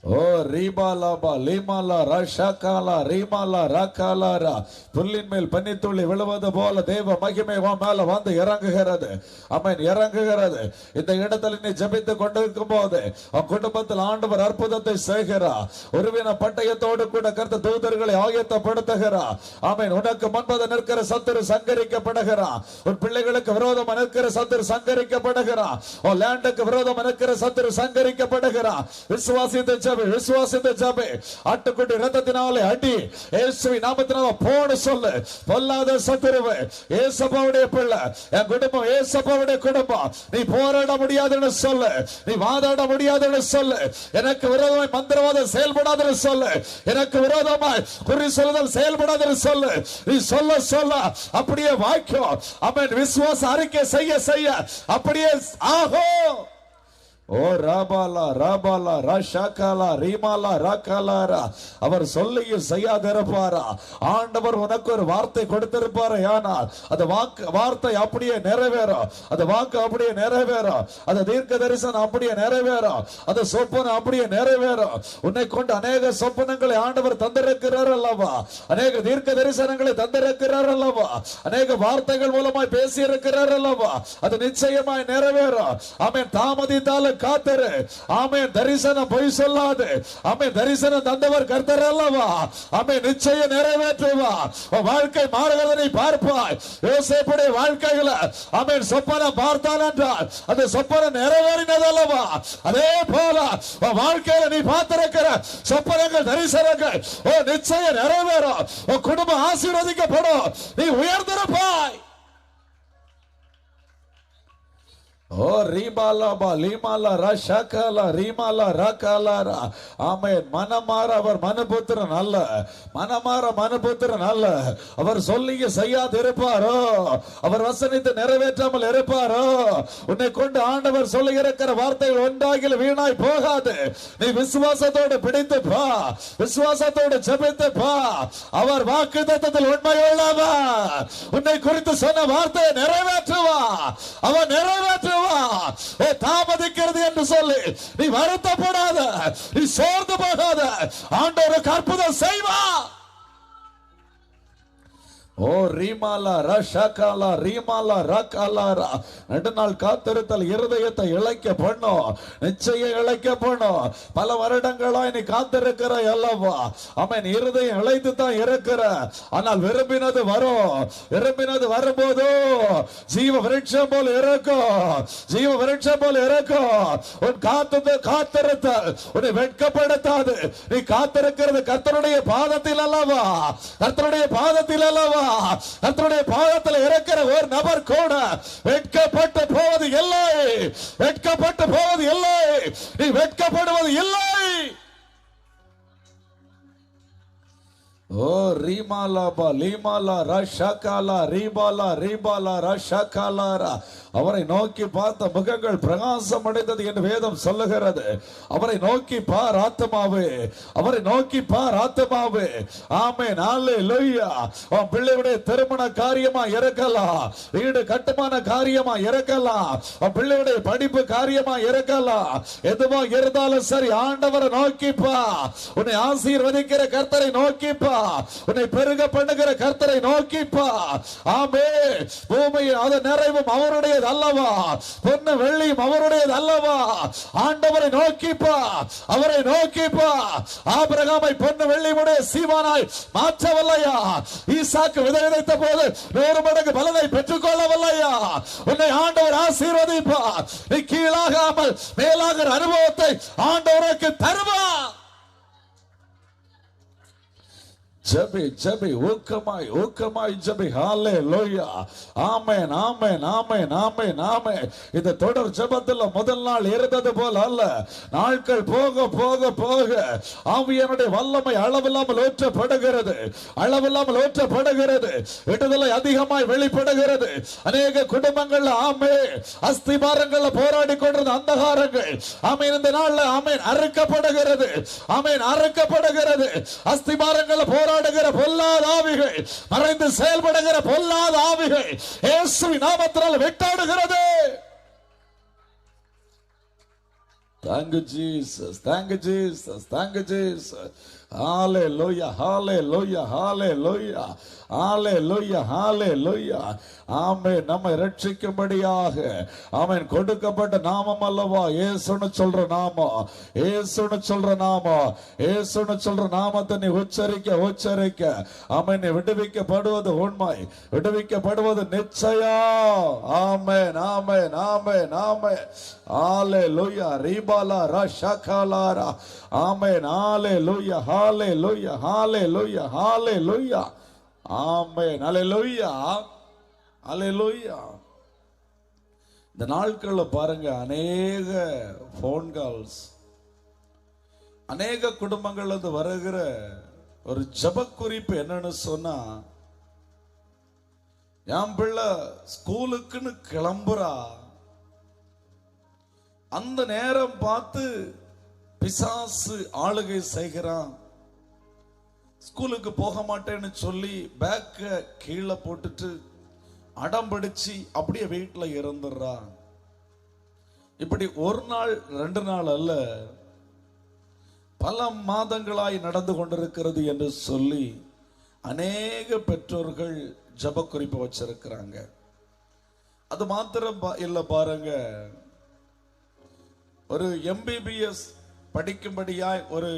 ஓ ரீபாலாபா லீமாலா ரஷகாலா ரீமாலா ரகாலாரா. புல்லின் மேல் பனித்துளி விழுவது போல தேவ மகிமை உன் மேல வந்து இறங்குகிறது. ஆமென், இறங்குகிறது. இந்த இடத்துல நீ ஜெபித்துக் கொண்டிருக்கும் போது உன் குடும்பத்தில் ஆண்டவர் அற்புதத்தை செய்கிறார். ஒருவின பட்டயத்தோடு கூட கர்த்தர் தூதர்களை ஆயத்தப்படுத்துகிறார். ஆமென். உனக்கு முன்பது நிற்கிற சத்துரு சங்கரிக்கப்படுகிறான். உன் பிள்ளைகளுக்கு விரோதம் நிற்கிற சத்துரு சங்கரிக்கப்படுகிறான். உன் லேண்டுக்கு விரோதம் நிற்கிற சத்துரு சங்கரிக்கப்படுகிறான். விசுவாசித்து விசுவாசித்த ஜெபே. ஆட்டுக்குட்டி இரத்தத்தினாலே அடி, இயேசுவின் நாமத்தினால போடு சொல்லு. பொல்லாத சத்துருவே, ஏசப்பாவுடைய பிள்ளை, என் குடும்பம் ஏசப்பாவுடைய குடும்பம், நீ போராட முடியாதுன்னு சொல்லு, நீ வாதாட முடியாதுன்னு சொல்லு, எனக்கு விரோதமாய் மந்திரவாதம் செயல்படாதுன்னு சொல்லு, எனக்கு விரோதமாய் குறி சொல்லுதல் செயல்படாதுன்னு சொல்லு. நீ சொல்ல சொல்ல அப்படியே வாய்க்கும். ஆமென். விசுவாச அறிக்கை செய்ய செய்ய அப்படியே ஆகும். ஓ ராபாலா ராபாலா ரஷாகாலா ரீமாலா ராகாலாரா. அவர் சொல்லியும் செய்யாதிருப்பாரா? ஆண்டவர் உனக்கு ஒரு வார்த்தை கொடுத்திருப்பாரு, ஆனால் அந்த வார்த்தை அப்படியே நிறைவேறும், அந்த வாக்கு அப்படியே நிறைவேறும், அந்த தீர்க்க தரிசனம் அப்படியே நிறைவேறும், அந்த சொப்பனம் அப்படியே நிறைவேறும். உன்னை கொண்டு அநேக சொப்பனங்களை ஆண்டவர் தந்திருக்கிறார் அல்லவா, அநேக தீர்க்க தரிசனங்களை தந்திருக்கிறார் அல்லவா, அநேக வார்த்தைகள் மூலமாய் பேசி இருக்கிறார் அல்லவா, அது நிச்சயமாய் நிறைவேறும். ஆமென். தாமதித்தாலும் காத்தரு. ஆமென். தரிசனம் பொய் சொல்லாது. ஆமென். தரிசனம் தந்தவர் கர்த்தர் அல்லவா. ஆமென். நிச்சயம் நிறைவேற்றுவா. வாழ்க்கை மாறுகிறதை நீ பார்ப்பாய். யோசேப்புடைய வாழ்க்கையில ஆமென் சொப்பனம் பார்த்தான் என்றால் அந்த சொப்பனம் நிறைவேறினது அல்லவா. அதே போல வாழ்க்கையில நீ பார்த்திருக்கிற சொப்பனங்கள் தரிசனங்கள் நிச்சயம் நிறைவேறும். குடும்பம் ஆசீர்வதிக்கப்படும். நீ உயர்ந்திருப்பாய். ஓ ரீபாலாபா லீமாலா ரஷகாலா ரீமாலா ரகாலாரா. ஆமென். மனமாற அவர் மனுபுத்திரன் அல்ல, மனமாற மனுபுத்திரன் அல்ல. அவர் சொல்லிய செய்யாது இருப்பாரோ, அவர் வசனித்து நிறைவேற்றாமல் இருப்பாரோ. உன்னை கொண்டு ஆண்டவர் சொல்லி இருக்கிற வார்த்தைகள் ஒன்றாகில் வீணாய் போகாது. நீ விசுவாசத்தோடு பிடித்து பா, விசுவாசத்தோடு ஜெபித்து பா. அவர் வாக்குத்தத்தத்தில் உண்மையுள்ளவா. உன்னை குறித்து சொன்ன வார்த்தையை நிறைவேற்றுவா, அவர் நிறைவேற்றுவா. தாமதிக்கிறது என்று சொல்லி நீ வருத்தப்படாத, நீ சோர்ந்து போகாத. ஆண்டவருக்கு அற்புதம் செய்வா. ஓ ரீமாலா ரஷகாலா ரீமாலா ரகாலாரா. நெடுநாள் காத்திருத்தல் இருதயத்தை இழைக்க பண்ணும், நிச்சயம் இழைக்க பண்ணும். பல வருடங்களாய் நீ காத்திருக்கிற அல்லவா. ஆமென். இருதயம் இழைத்து தான் இருக்கிற, ஆனால் விரும்பினது வரும். விரும்பினது வரும்போது ஜீவ விருட்சம் போல் இருக்கும், ஜீவ விருட்சம் போல் இருக்கும். உன் காத்திருத்தல் உன்னை வெட்கப்படுத்தாது. நீ காத்திருக்கிறது கர்த்தருடைய பாதத்தில் அல்லவா, கர்த்தருடைய பாதத்தில் அல்லவா. கர்த்தருடைய பாதத்தில் இருக்கிற ஒரு நபர் கூட வெட்கப்பட்டு போவது இல்லை, வெட்கப்பட்டு போவது இல்லை, நீ வெட்கப்படுவது இல்லை. ஓ ரீமாலாபா லீமாலா ரஷகாலா ரீபாலா ரீபாலா ரஷகாலாரா. அவரை நோக்கி பார்த்த முகங்கள் பிரகாசம் அடைந்தது என்று வேதம் சொல்லுகிறது. அவரை நோக்கி பார் ஆத்துமாவே, அவரை நோக்கி பார் ஆத்துமாவே. ஆமென், ஹல்லேலூயா. உன் பிள்ளையுடைய திருமண காரியமா இருக்கலாம், வீடு கட்டுமான காரியமா இருக்கலாம், உன் பிள்ளையுடைய படிப்பு காரியமா இருக்கலாம். எதுவா இருந்தாலும் சரி, ஆண்டவரை நோக்கிப்பா. உன்னை ஆசீர்வதிக்கிற கர்த்தரை நோக்கிப்பா, உன்னை பெருக பண்ணுகிற கர்த்தரை நோக்கிப்பா. ஆமென். பூமியின் அது நிறைவும் அவருடையது அல்லவா, பொன்னு வெள்ளியும் அவருடையது அல்லவா. ஆண்டவரை நோக்கிப்பா, அவரை நோக்கிப்பா. ஆபிரகாமை பொன்னு வெள்ளியுடைய சீமானாய் மாற்றவல்லையா? ஈசாக்கு விதை விதைத்த போது 100 மடங்கு பலனை பெற்றுக்கொள்ளவல்லையா? உன்னை ஆண்டவர் ஆசீர்வதிப்பா. நீ கீழாகாமல் மேலாகிற அனுபவத்தை ஆண்டவருக்கு தருவார். ஜெபி ஜெபி, ஊக்கமாய் ஊக்கமாய் ஜெபி. Hallelujah. Amen, amen, amen, amen, amen. இந்த தொடர் ஜெபத்துல முதல் நாள் இருந்தது போல அல்ல. நாட்கள் போக போக போக ஆவியானுடைய வல்லமை அளவில்லாமல் ஊற்றப்படுகிறது, அளவில்லாமல் ஊற்றப்படுகிறது. விடுதலை அதிகமாய் வெளிப்படுகிறது. அநேக குடும்பங்கள்ல ஆமென் அஸ்திபாரங்கள்ல போராடி கொண்டிருந்த அந்தகாரங்கள் ஆமென் இந்த நாள்ல ஆமென் அறுக்கப்படுகிறது. ஆமென் அறுக்கப்படுகிறது. அஸ்திபாரங்கள்ல போராடுகிற பொல்லாத ஆவிகள், மறைந்து செயல்படுகிற பொல்லாத ஆவிகள் இயேசுவின் நாமத்தினால் வெட்டாடுகிறது. Thank you Jesus, thank you Jesus, thank you Jesus. Hallelujah, hallelujah, hallelujah, hallelujah, hallelujah. ஆமென். நம்மை ரட்சிக்கும்படியாக ஆமென் கொடுக்கப்பட்ட நாமம் அல்லவா இயேசுன்னு சொல்ற நாமம், இயேசுன்னு சொல்ற நாமம், இயேசுன்னு சொல்ற நாமத்தை நீ உச்சரிக்க உச்சரிக்க ஆமென் விடுவிக்கப்படுவது உண்மை, விடுவிக்கப்படுவது நிச்சயம். ஆமென், ஆமென், ஆமென், ஆமென். ஹalleluya ரிபாலா ரஷகலாரா. ஆமென், ஹalleluya, hallelujah, hallelujah, hallelujah. ஆமென், ஹalleluya, ஹalleluya. இந்த நாட்கள்ல பாருங்க அநேக போன் கால்ஸ், அநேக குடும்பங்கள்ல இருந்து வருகிற ஒரு ஜெப குறிப்பு என்னன்னு சொன்னா, என் பிள்ளை ஸ்கூலுக்குன்னு கிளம்புறா, அந்த நேரம் பார்த்து பிசாசு ஆளுகை செய்கிறான், ஸ்கூலுக்கு போக மாட்டேன்னு சொல்லி பேக்க கீழே போட்டுட்டு அடம்பிடிச்சு அப்படியே வீட்டுல இருந்துடுறா. இப்படி ஒரு நாள் 2 நாள் அல்ல, பல மாதங்களாய் நடந்து கொண்டிருக்கிறது என்று சொல்லி அநேக பெற்றோர்கள் ஜெப குறிப்பு வச்சிருக்கிறாங்க. அது மாத்திரம் இல்ல பாருங்க, ஒரு MBBS படிக்கும்படியாய் ஒரு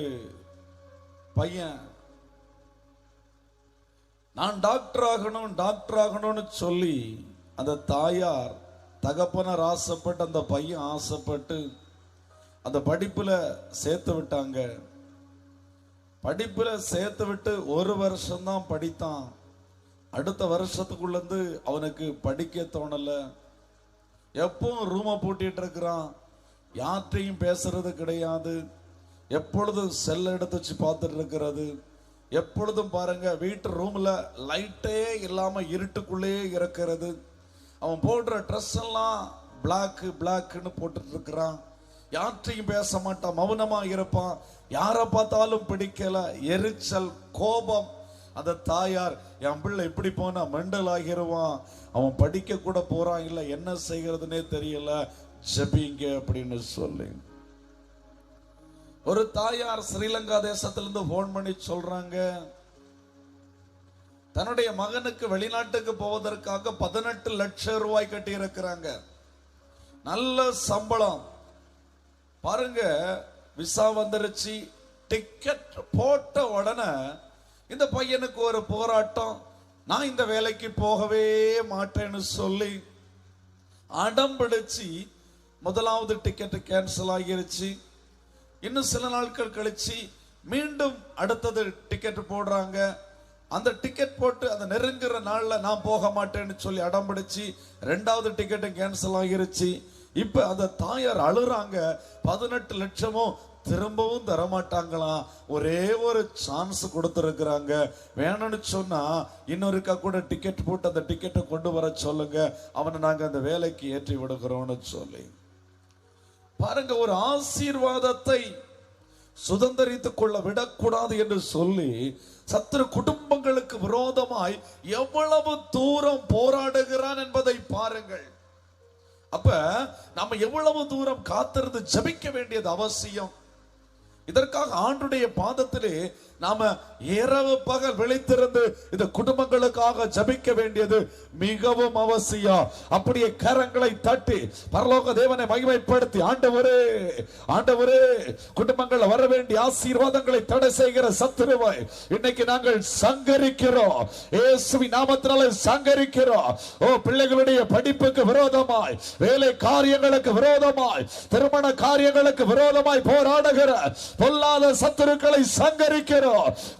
பையன், நான் டாக்டர் ஆகணும் டாக்டர் ஆகணும்னு சொல்லி அந்த தாயார் தகப்பனர் ஆசைப்பட்டு அந்த பையன் ஆசைப்பட்டு அந்த படிப்புல சேர்த்து விட்டாங்க. படிப்புல சேர்த்து விட்டு 1 வருஷம்தான் படித்தான். அடுத்த வருஷத்துக்குள்ள இருந்து அவனுக்கு படிக்க தோணல. எப்பவும் ரூமை பூட்டிட்டு இருக்கிறான், யார்கிட்டையும் பேசுறது கிடையாது, எப்பொழுதும் செல் எடுத்து வச்சு பார்த்துட்டு இருக்கிறது. எப்பொழுதும் பாருங்க வீட்டு ரூம்ல லைட்டே இல்லாம இருட்டுக்குள்ளே இருக்கிறது. அவன் போடுற ட்ரெஸ் எல்லாம் பிளாக்னு போட்டுட்டு இருக்கிறான். யார்கிட்டையும் பேச மாட்டான், மௌனமா இருப்பான். யாரை பார்த்தாலும் பிடிக்கல, எரிச்சல், கோபம். அந்த தாயார், என் பிள்ளை இப்படி போனா மெண்டல் ஆகிருவான், அவன் படிக்க கூட போறான், இல்ல என்ன செய்கிறதுனே தெரியல, ஜெபிங்க அப்படின்னு சொல்லி ஒரு தாயார் ஸ்ரீலங்கா தேசத்திலிருந்து போன் பண்ணி சொல்றாங்க, தன்னுடைய மகனுக்கு வெளிநாட்டுக்கு போவதற்காக 18 லட்சம் ரூபாய் கட்டி இருக்கிறாங்க. நல்ல சம்பளம் பாருங்க. விசா வந்துருச்சு, டிக்கெட் போட்ட உடனே இந்த பையனுக்கு ஒரு போராட்டம், நான் இந்த வேலைக்கு போகவே மாட்டேன்னு சொல்லி அடம் பிடிச்சு முதலாவது டிக்கெட் கேன்சல் ஆகிருச்சு. இன்னும் சில நாட்கள் கழிச்சு மீண்டும் அடுத்தது டிக்கெட் போடுறாங்க. அந்த டிக்கெட் போட்டு அந்த நெருங்குற நாள்ல நான் போக மாட்டேன்னு சொல்லி அடம் பிடிச்சு 2வது டிக்கெட் கேன்சல் ஆகிருச்சு. இப்ப அந்த தாயார் அழுறாங்க, 18 லட்சமும் திரும்பவும் தரமாட்டாங்களாம். ஒரே ஒரு சான்ஸ் கொடுத்துருக்குறாங்க. வேணும்னு சொன்னா இன்னொருக்கா கூட டிக்கெட் போட்டு அந்த டிக்கெட்டை கொண்டு வர சொல்லுங்க, அவனை நாங்க அந்த வேலைக்கு ஏற்றி விடுகிறோம்னு சொல்லி. பாருங்க, ஒரு ஆசீர்வாதத்தை சுதந்திரித்துக் கொள்ள விடக்கூடாது என்று சொல்லி சத்துரு குடும்பங்களுக்கு விரோதமாய் எவ்வளவு தூரம் போராடுகிறான் என்பதை பாருங்கள். அப்ப நம்ம எவ்வளவு தூரம் காத்திருந்து ஜெபிக்க வேண்டியது அவசியம். இதற்காக ஆண்டுடைய பாதத்திலே நாம இரவு பகல் விழித்திருந்து இந்த குடும்பங்களுக்காக ஜெபிக்க வேண்டியது மிகவும் அவசியம். அப்படியே கரங்களை தட்டி பரலோக தேவனை மகிமைப்படுத்தி, ஆண்டவரே ஆண்டவரே, குடும்பங்கள் வர வேண்டிய ஆசீர்வாதங்களை தடை செய்கிற சத்துருவை இன்னைக்கு நாங்கள் சங்கரிக்கிறோம். இயேசுவின் நாமத்தினால சங்கரிக்கிறோம். ஓ, பிள்ளைகளுடைய படிப்புக்கு விரோதமாய், வேலை காரியங்களுக்கு விரோதமாய், திருமண காரியங்களுக்கு விரோதமாய் போராடுகிற பொல்லாத சத்துருக்களை சங்கரிக்கிறோம்.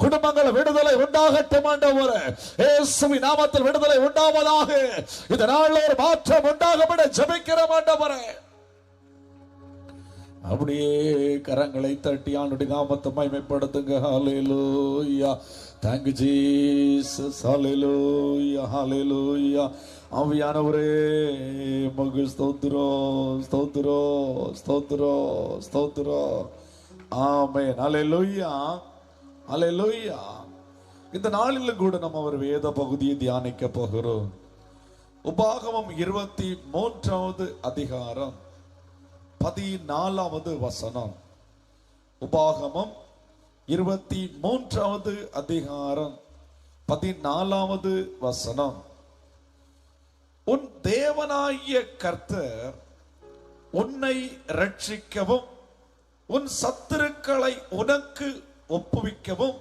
குடும்பங்கள் விடுதலை உண்டாகட்டும் ஆண்டவரே. இயேசுவின் நாமத்தில் விடுதலை உண்டாவதாக. இந்த நாளில் ஒரு மாற்றம் உண்டாகும் என ஜெபிக்கிறோம் ஆண்டவரே. அப்படியே கரங்களை தட்டி ஆண்டுடைய நாமத்தை மகிமைப்படுத்துங்க. ஹல்லேலூயா. Thank you Jesus. ஹல்லேலூயா ஹல்லேலூயா. ஆவியானவரே, உமக்கு ஸ்தோத்திரம் ஸ்தோத்திரம் ஸ்தோத்திரம் ஸ்தோத்திரம். ஆமென். ஹல்லேலூயா ஹல்லேலூயா. இந்த நாளிலும் கூட நம்ம ஒரு வேத பகுதியை தியானிக்க போகிறோம். உபாகமம் 23வது அதிகாரம் 14வது வசனம். உபாகமம் 23வது அதிகாரம் 14வது வசனம். உன் தேவனாகிய கர்த்தர் உன்னை ரட்சிக்கவும் உன் சத்துருக்களை உனக்கு ஒப்புவிக்கவும்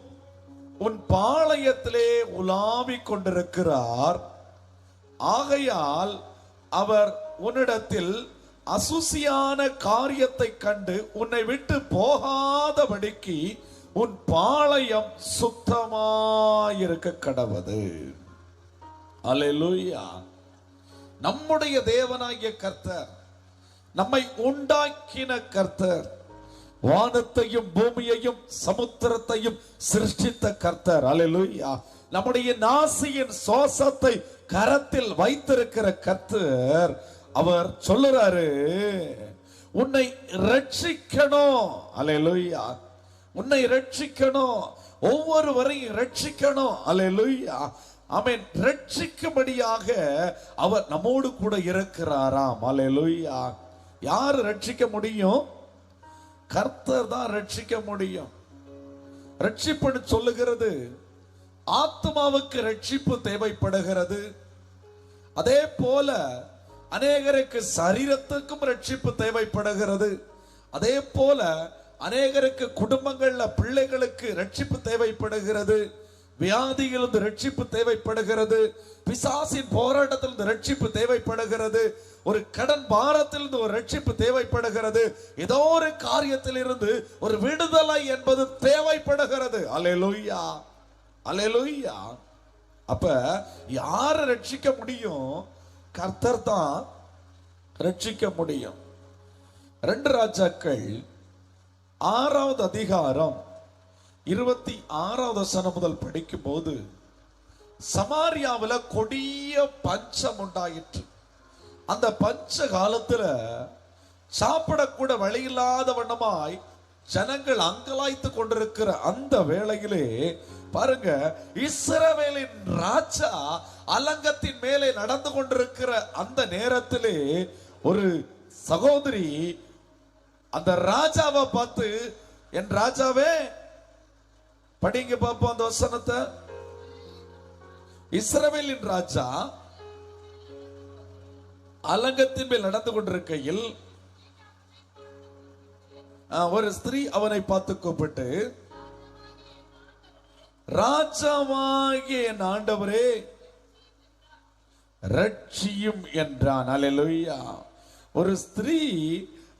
உன் பாளையத்திலே உலாவிக் கொண்டிருக்கிறார். ஆகையால் அவர் உன்னிடத்தில் அசுசியான காரியத்தை கண்டு உன்னை விட்டு போகாதபடிக்கு உன் பாளையம் சுத்தமாயிருக்க கடவது. அல்லேலூயா. நம்முடைய தேவனாகிய கர்த்தர், நம்மை உண்டாக்கின கர்த்தர், வானத்தையும் பூமியையும் சமுத்திரத்தையும் சிருஷ்டித்த கர்த்தர். அல்லேலூயா. நம்முடைய நாசியின் சுவாசத்தை கரத்தில் வைத்திருக்கிற கர்த்தர், அவர் சொல்லுறாரு, உன்னை ரட்சிக்கணும். அல்லேலூயா. உன்னை ரட்சிக்கணும், ஒவ்வொருவரையும் ரட்சிக்கணும். அல்லேலூயா. ஆமென். ரட்சிக்கும்படியாக அவர் நம்மோடு கூட இருக்கிறாராம். அல்லேலூயா. யாரு ரட்சிக்க முடியும்? கர்த்தர் தான் ரட்சிக்க முடியும். ரட்சிப்புன்னு சொல்லுகிறது ஆத்மாவுக்கு ரட்சிப்பு தேவைப்படுகிறது. அதே போல அநேகருக்கு சரீரத்துக்கும் ரட்சிப்பு தேவைப்படுகிறது. அதே போல அநேகருக்கு குடும்பங்கள்ல பிள்ளைகளுக்கு ரட்சிப்பு தேவைப்படுகிறது. வியாதியிலிருந்து ரட்சிப்பு தேவைப்படுகிறது. பிசாசின் போராட்டத்திலிருந்து ரட்சிப்பு தேவைப்படுகிறது. ஒரு கடன் பாரத்திலிருந்து ஒரு ரட்சிப்பு தேவைப்படுகிறது. ஏதோ ஒரு காரியத்தில் இருந்து ஒரு விடுதலை என்பது தேவைப்படுகிறது. அல்லேலூயா அல்லேலூயா. அப்ப யாரை ரட்சிக்க முடியும்? கர்த்தர் தான் ரட்சிக்க முடியும். 2 ராஜாக்கள் 6வது அதிகாரம் 26வது வசனம் முதல் படிக்கும் போது, சமாரியாவில் கொடிய பஞ்சம் உண்டாயிற்று. அந்த பஞ்ச காலத்துல சாப்பிடக்கூட வழியில்லாத வண்ணமாய் ஜனங்கள் அங்கலாய்த்து கொண்டிருக்கிற அந்த வேளையிலே பாருங்க, இஸ்ரவேலின் ராஜா அலங்கத்தின் மேலே நடந்து கொண்டிருக்கிற அந்த நேரத்திலே ஒரு சகோதரி அந்த ராஜாவை பார்த்து, என் ராஜாவே, படிங்க பாப்போம் அந்த வசனத்தை. இஸ்ரவேலின் ராஜா அலங்கத்தின் மேல் நடந்து கொண்டிருக்கையில் ஒரு ஸ்திரீ அவனை பார்த்து கூப்பிட்டு, ராஜாவாகிய என் ஆண்டவரே ரட்சியும் என்றான். அல்லேலூயா. ஒரு ஸ்திரீ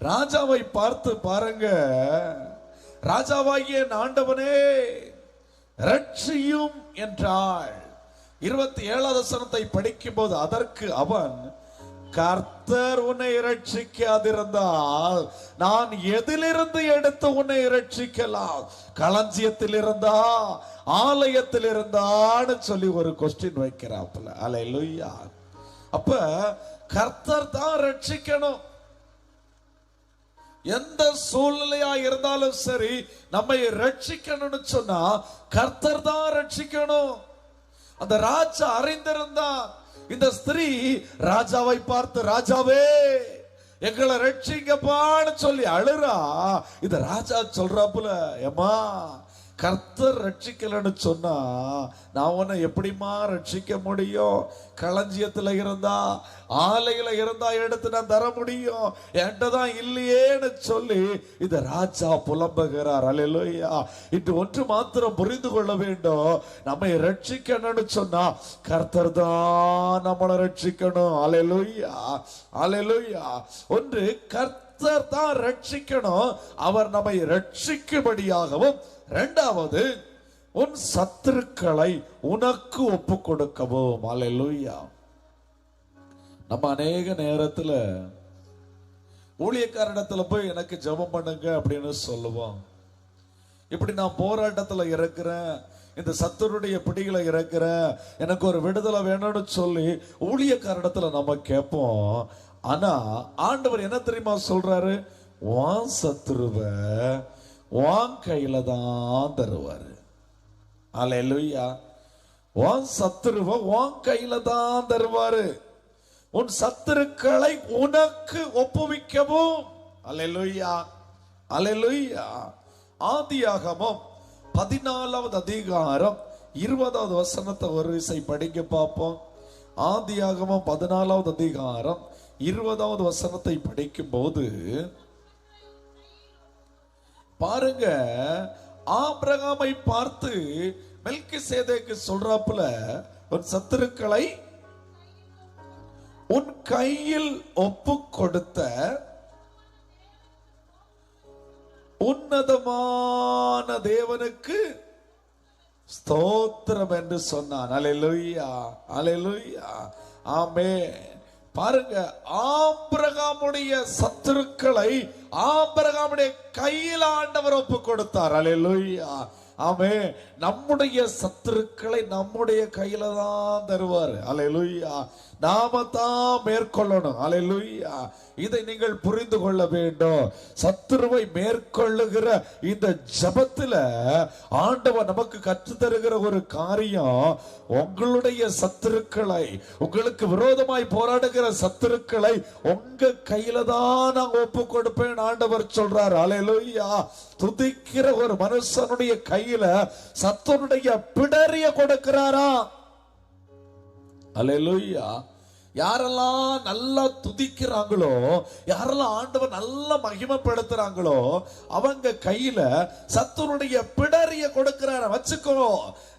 ராஜாவை பார்த்து பாருங்க, ராஜாவாகிய என் ஆண்டவனே ரட்சியும் என்றாள். 27வது வசனத்தை படிக்கும் போது, அதற்கு அவன், கர்த்தர் உன்னை இரட்சிக்காதிருந்தால் நான் எதிலிருந்து எடுத்து உன்னை இரட்சிக்கலாம்? களஞ்சியத்தில் இருந்தா, ஆலயத்தில் இருந்தான்னு சொல்லி ஒரு கொஸ்டின் வைக்கிறாப்புல. அல்லேலூயா. அப்ப கர்த்தர் தான் ரட்சிக்கணும். எந்த சூழ்நிலையா இருந்தாலும் சரி, நம்மை ரட்சிக்கணும்னு சொன்னா கர்த்தர் தான் ரட்சிக்கணும். அந்த ராஜா அறிந்திருந்தான். இந்த ஸ்திரீ ராஜாவை பார்த்து, ராஜாவே எங்களை ரட்சிங்கப்பான்னு சொல்லி அழுறா. இந்த ராஜா சொல்றாப்புல, ஏமா கர்த்தர் ரட்சிக்கலன்னு சொன்னா நான் உன்னை எப்படிமா ரட்சிக்க முடியும்? களஞ்சியத்துல இருந்தா, ஆலையில இருந்தா எடுத்து நான் தர முடியும், என்கிட்ட தான் இல்லையேன்னு சொல்லி இந்த ராஜா புலம்புகிறார். அல்லேலூயா. இன்று ஒன்று மாத்திரம் புரிந்து கொள்ள வேண்டும், நம்மை ரட்சிக்கணும்னு சொன்னா கர்த்தர் தான் நம்மளை ரட்சிக்கணும். அல்லேலூயா, அல்லேலூயா. ஒன்று, கர்த்தர் தான் ரட்சிக்கணும், அவர் நம்மை ரட்சிக்கும்படியாகவும். இரண்டாவது, உன் சத்துருக்களை உனக்கு ஒப்பு கொடுக்கவும். அல்லேலூயா. நம்ம அநேக நேரத்துல ஊழியக்காரிடத்துல போய் எனக்கு ஜெபம் பண்ணுங்க அப்படின்னு சொல்லுவோம். இப்படி நான் போராட்டத்துல இருக்கிறேன், இந்த சத்துருடைய பிடிகளை இருக்கிறேன், எனக்கு ஒரு விடுதலை வேணும்னு சொல்லி ஊழியக்காரிடத்துல நம்ம கேட்போம். ஆனா ஆண்டவர் என்ன தெரியுமா சொல்றாரு? உன் சத்துருவை உன் கையில தான் தருவாரு. அல்லேலூயா. உன் சத்துருவை உன் கையில தான் தருவாரு. உன் சத்துருக்களை உனக்கு ஒப்புவிக்கவும். அல்லேலூயா, அல்லேலூயா. ஆதியாகமம் 14வது அதிகாரம் 20வது வசனத்தை ஒரு விசை படிக்க பார்ப்போம். ஆதியாகமம் 14வது அதிகாரம் 20வது வசனத்தை படிக்கும் போது பாருங்க, ஆபிரகாமை பார்த்து மெல்கிசேதேக்கு சொல்றாப்புல, உன் சத்துருக்களை உன் கையில் ஒப்பு கொடுத்த உன்னதமான தேவனுக்கு ஸ்தோத்திரம் என்று சொன்னான். அல்லேலூயா, அல்லேலூயா, ஆமென். பாருங்க, ஆபிரகாமுடைய சத்துருக்களை ஆபிரகாமுடைய கையில் ஆண்டவர் ஒப்பு கொடுத்தார். அல்லேலூயா, ஆமென். நம்முடைய சத்துருக்களை நம்முடைய கையில தான் தருவார். அல்லேலூயா. நாம தான் மேற்கொள்ளணும். அல்லேலூயா. இதை நீங்கள் புரிந்து கொள்ள வேண்டும். சத்துருவை மேற்கொள்ளுகிற இந்த ஜெபத்துல ஆண்டவர் நமக்கு கற்று தருகிற ஒரு காரியம், உங்களுடைய சத்துருக்களை, உங்களுக்கு விரோதமாய் போராடுகிற சத்துருக்களை உங்க கையில தான் நான் ஒப்பு கொடுப்பேன் ஆண்டவர் சொல்றார். அல்லேலூயா. துதிக்கிற ஒரு மனுஷனுடைய கையில சத்துருடைய பிடரிய கொடுக்கிறாரா? அல்லேலூயா. யாரெல்லாம் நல்லா துதிக்கிறாங்களோ, யாரெல்லாம் ஆண்டவர் நல்லா மகிமைப்படுத்துறாங்களோ, அவங்க கையில சத்துருடைய பிடரிய கொடுக்கிறார. வச்சுக்கோ,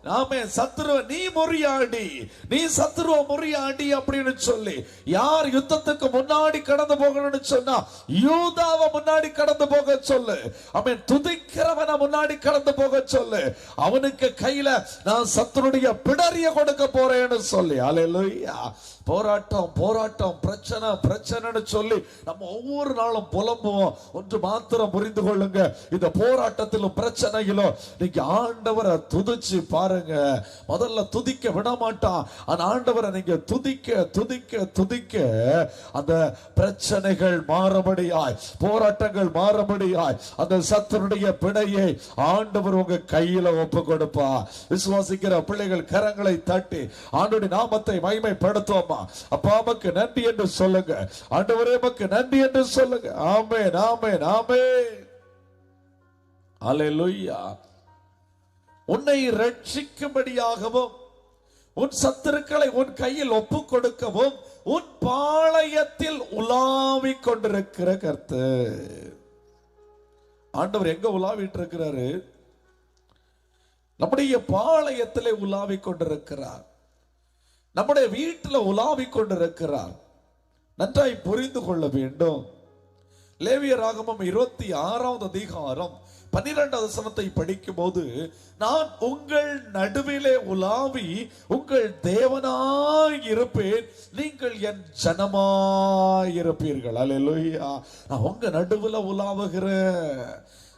நாமே சத்துருவ நீ முறியாடி, நீ சத்துருவ முறியாடி அப்படின்னு சொல்லி யார் யுத்தத்துக்கு முன்னாடி கடந்து போகணும்னு சொன்னா யூதாவை முன்னாடி கடந்து போக சொல்லு. அவன் துதிக்கிறவனை முன்னாடி கடந்து போக சொல்லு. அவனுக்கு கையில நான் சத்துருடைய பிடரிய கொடுக்க போறேன்னு சொல்லி. அல்லேலூயா. போராட்டம் போராட்டம், பிரச்சனை பிரச்சனைன்னு சொல்லி நம்ம ஒவ்வொரு நாளும் புலம்புவோம். ஒன்று மாத்திரம் புரிந்து கொள்ளுங்க, இந்த போராட்டத்திலும் பிரச்சனையிலும் நீங்க ஆண்டவரை துதிச்சு பாருங்க. முதல்ல துதிக்க விட மாட்டான். அந்த ஆண்டவரை நீங்க துதிக்க துதிக்க துதிக்க அந்த பிரச்சனைகள் மாறுபடியாய், போராட்டங்கள் மாறுபடியாய், அந்த சத்துருடைய பிணையை ஆண்டவர் உங்க கையில ஒப்பு கொடுப்பா. விசுவாசிக்கிற பிள்ளைகள் கரங்களை தட்டி ஆண்டவருடைய நாமத்தை மகிமைப்படுத்துவோமா? அப்பா உமக்கு நன்றி என்று சொல்லுங்க. ஆண்டவரே உமக்கு நன்றி என்று சொல்லுங்க. ஆமென், ஆமென், ஆமென். அல்லேலூயா. உன்னை ரட்சிக்கும்படியாகவும் உன் சத்துருக்களை உன் கையில் ஒப்பு கொடுக்கவும் உன் பாளையத்தில் உலாவிக் கொண்டிருக்கிற கர்த்தர். ஆண்டவர் எங்க உலாவிட்டு இருக்கிறாரு? நம்முடைய பாளையத்திலே உலாவிக் கொண்டிருக்கிறார். நம்முடைய வீட்டில் உலாவிக் கொண்டிருக்கிறார். நன்றாய் புரிந்து கொள்ள வேண்டும். லேவியராகமம் 26வது அதிகாரம் 12வது வசனத்தை படிக்கும் போது, நான் உங்கள் நடுவிலே உலாவி உங்கள் தேவனாய் இருப்பேன், நீங்கள் என் ஜனமாய் இருப்பீர்கள். அல்லேலூயா. நான் உங்க நடுவுல உலாவுகிறேன்,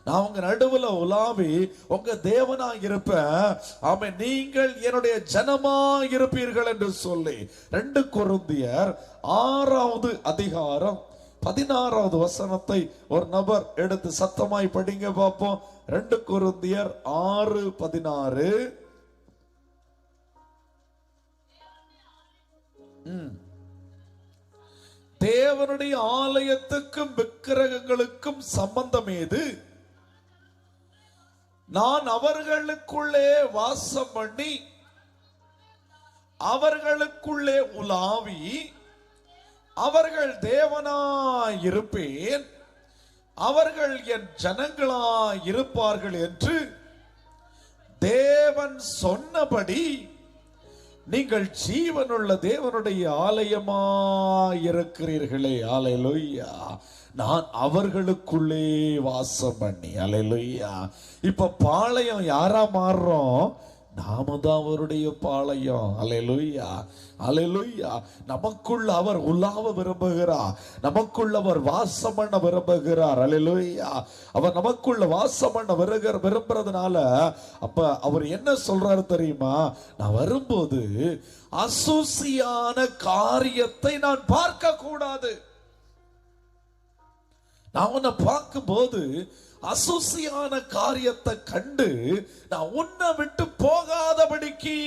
நான் உங்க நடுவுல உலாவி உங்க தேவனாய் இருப்பேன். ஆமென். நீங்கள் என்னுடைய ஜனமாய் இருப்பீர்கள் என்று சொல்லி 2 கொரிந்தியர் 6வது அதிகாரம் 16வது வசனத்தை ஒரு நபர் எடுத்து சத்தமாய் படிங்க பார்ப்போம். 2 கொரிந்தியர் 6:16. தேவனுடைய ஆலயத்துக்கும் விக்கிரகங்களுக்கும் சம்பந்தம் ஏது? நான் அவர்களுக்குள்ளே வாசம் பண்ணி அவர்களுக்குள்ளே உலாவி அவர்கள் தேவனாய் இருப்பேன், அவர்கள் என் ஜனங்களாய் இருப்பார்கள் என்று தேவன் சொன்னபடி நீங்கள் ஜீவனுள்ள தேவனுடைய ஆலயமாய் இருக்கிறீர்களே. அல்லேலூயா. நான் அவர்களுக்குள்ளே வாசம் பண்ணி. அல்லேலூயா. இப்ப பாளையம் யாரா மாறுறோம்? நாம தான் அவருடைய பாளையம். அல்லேலூயா. அல்லேலூயா. நமக்குள்ள அவர் உலாவ விரும்புகிறார், நமக்குள்ள அவர் வாசம் பண்ண விரும்புகிறார். அல்லேலூயா. அவர் நமக்குள்ள வாசம் பண்ண விரும்புறதுனால அப்ப அவர் என்ன சொல்றாரு தெரியுமா? நான் வரும்போது அசூசியான காரியத்தை நான் பார்க்க கூடாது. நான் உன்னை பார்க்கும்போது அசூசியான காரியத்தை கண்டு நான் உன்னை விட்டு போகாதபடிக்கு.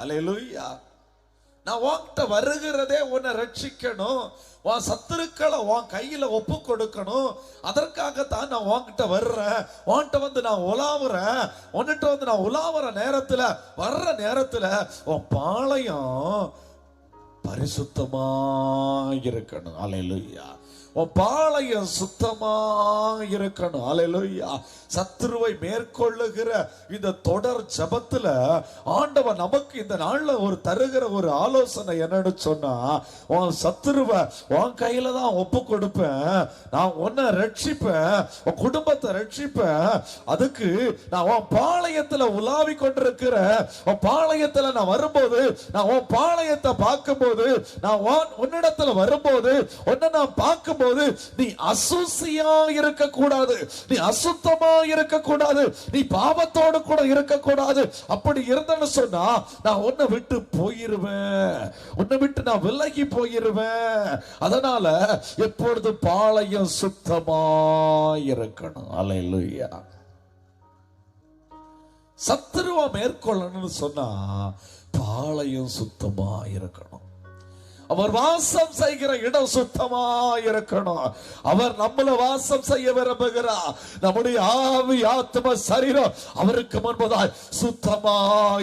அல்லேலூயா. நான் உன்கிட்ட வருகிறதே உன்னை ரட்சிக்கணும், உன் சத்துருக்களை உன் கையில ஒப்பு கொடுக்கணும். அதற்காகத்தான் நான் உன்கிட்ட வர்றேன், உன்கிட்ட வந்து நான் உலாவுறேன். உன்கிட்ட வந்து நான் உலாவுற நேரத்துல, வர்ற நேரத்துல உன் பாளையம் பரிசுத்தமா இருக்கணும். அல்லேலூயா. உன் பாளையம் சுத்தமா இருக்கணும். அல்லேலூயா. சத்துருவை மேற்கொள்ளுகிற இந்த தொடர் ஜபத்துல ஆண்டவர் நமக்கு இந்த நாள்ல ஒரு தருகிற ஒரு ஆலோசனை என்னன்னு சொன்னா, உன் சத்துருவை உன் கையில தான் ஒப்பு கொடுப்பேன், நான் உன்னை ரட்சிப்பேன், உன் குடும்பத்தை ரட்சிப்பேன். அதுக்கு நான் உன் பாளையத்துல உலாவி கொண்டிருக்கிற உன் பாளையத்துல நான் வரும்போது, நான் உன் பாளையத்தை பார்க்கும்போது, நான் உன்னிடத்துல வரும்போது, உன்னை நான் பார்க்கும்போது நீ அசுசியா இருக்க கூடாது, நீ அசுத்தமா இருக்க கூடாது, நீ பாவத்தோடு கூட இருக்க கூடாது. அப்படி இருந்தேன்னு சொன்னா நான் உன்னை விட்டு போயிருவேன், உன்னை விட்டு நான் விலகி போயிருவேன். அதனால எப்பொழுது பாளையம் சுத்தமா இருக்கணும். அல்லேலூயா. சத்துருவ மேற்கொள்ளணும்னு சொன்னா பாளையம் சுத்தமா இருக்கணும். அவர் வாசம் செய்கிற இடம் சுத்தமா இருக்கணும். அவர் நம்மள வாசம் செய்ய விரும்புகிறார். நம்முடைய ஆவி, ஆத்ம, சரீரம் அவருக்கு முன்பதாய் சுத்தமா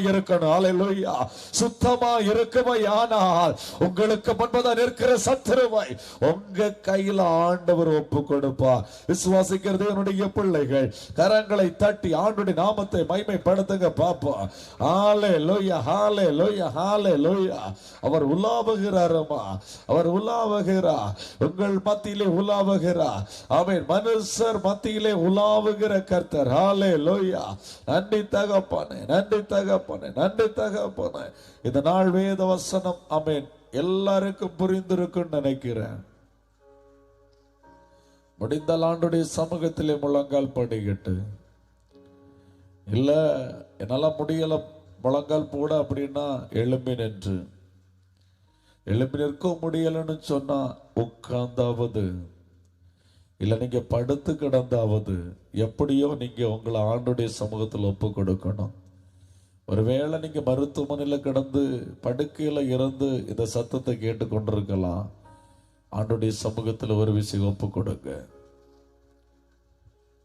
இருக்கணும். அல்லேலூயா. சுத்தமா இருக்குமையானால் உங்களுக்கு முன்பதாக இருக்கிற சத்துருவை உங்க கையில ஆண்டவர் ஒப்பு கொடுப்பார். விசுவாசிக்கிறது என்னுடைய பிள்ளைகள் கரங்களை தட்டி ஆண்டுடைய நாமத்தை மகிமைப்படுத்துங்க பாப்போம். ஹல்லேலூயா, ஹல்லேலூயா, ஹல்லேலூயா. அவர் உலாவுகிறார், அவர் உலாவுகிறார், உங்கள் மத்தியிலே உலாவுகிறார். ஆமென். மனுஷர் மத்தியிலே உலாவுகிற கர்த்தர். ஹல்லேலூயா. நன்றி தகப்பனே, நன்றி தகப்பனே, நன்றி தகப்பனே. இந்த நாள் வேத வசனம் ஆமென் எல்லாருக்கும் புரிந்திருக்கும் நினைக்கிறேன். முடிந்தால் ஆண்டுடைய சமூகத்திலே முழங்கால் படிக்கட்டு. இல்ல என்னால முடியல முழங்கால் போட அப்படின்னா எழும்பி நின்று, எழுப்பி நிற்க முடியலன்னு சொன்னா உட்கார்ந்தாவது, இல்ல நீங்க படுத்து கிடந்தாவது, எப்படியோ நீங்க உங்களை ஆண்டுடைய சமூகத்தில் ஒப்பு கொடுக்கணும். ஒருவேளை நீங்க மருத்துவமனையில கிடந்து படுக்கையில இருந்து இந்த சத்தத்தை கேட்டு கொண்டிருக்கலாம். ஆண்டுடைய சமூகத்தில் ஒரு விஷயம் ஒப்பு கொடுங்க.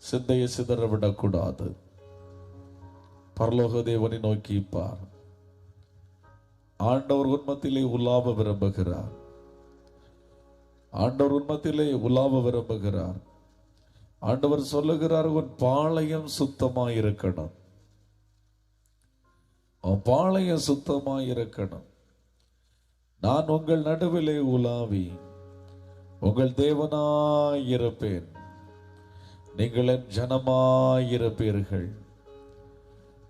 சிந்தையை சிதற விடக்கூடாது. பரலோக தேவனை நோக்கி பார். ஆண்டவர் உன்மத்திலே உலாவ விரும்புகிறார். ஆண்டவர் உன்மத்திலே உலாவ விரும்புகிறார். ஆண்டவர் சொல்லுகிறார், உன் பாளையம் சுத்தமா இருக்கணும், உன் பாளையம் சுத்தமா இருக்கணும். நான் உங்கள் நடுவிலே உலாவி உங்கள் தேவனாயிருப்பேன், நீங்கள் என் ஜனமாயிருப்பீர்கள்.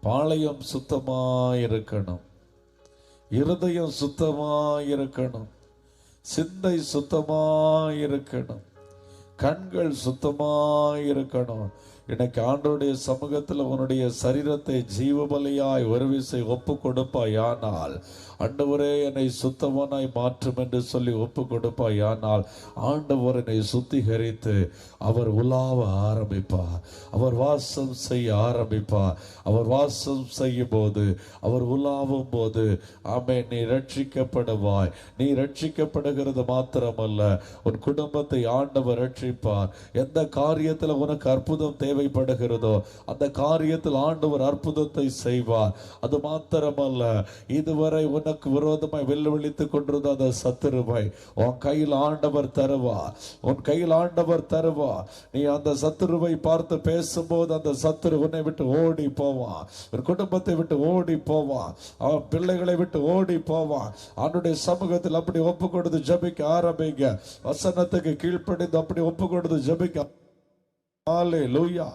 பாளையம் சுத்தமாயிருக்கணும், இருதயம் சுத்தமாயிருக்கணும், சிந்தை சுத்தமாயிருக்கணும், கண்கள் சுத்தமாயிருக்கணும். இன்னைக்கு ஆண்டவருடைய சமூகத்தில் உன்னுடைய சரீரத்தை ஜீவபலியாய் ஒரு விசை ஒப்பு கொடுப்பாயானால், ஆண்டவரே என்னை சுத்தமானாய் மாற்றும் என்று சொல்லி ஒப்பு கொடுப்பாயானால், ஆண்டவர் என்னை சுத்திகரித்து அவர் உலாவ ஆரம்பிப்பார், அவர் வாசம் செய்ய ஆரம்பிப்பார். அவர் வாசம் செய்யும் போது, அவர் உலாவும் போது, ஆமே, நீ ரட்சிக்கப்படுவாய். நீ ரட்சிக்கப்படுகிறது மாத்திரமல்ல, உன் குடும்பத்தை ஆண்டவர் ரட்சிப்பார். எந்த காரியத்தில் உனக்கு அற்புதம் தேவைப்படுகிறதோ அந்த காரியத்தில் ஆண்டவர் அற்புதத்தை செய்வார். அது மாத்திரமல்ல, இதுவரை உனக்கு விரோதமாய் வெல்லுவிழித்துக் கொண்டிருந்த அந்த சத்துருவை உன் கையில் ஆண்டவர் தருவார், உன் கையில் ஆண்டவர் தருவார். நீ அந்த சத்துருவை பார்த்து பேசும்போது அந்த சத்துரு உன்னை விட்டு ஓடி போவான், ஒரு குடும்பத்தை விட்டு ஓடி போவான், அவன் பிள்ளைகளை விட்டு ஓடி போவான். அவனுடைய சமூகத்தில் அப்படி ஒப்பு கொடுத்து ஜெபிக்க ஆரம்பிங்க. வசனத்துக்கு கீழ்ப்படிந்து அப்படி ஒப்பு கொடுத்து ஜெபிக்க. ஹல்லேலூயா,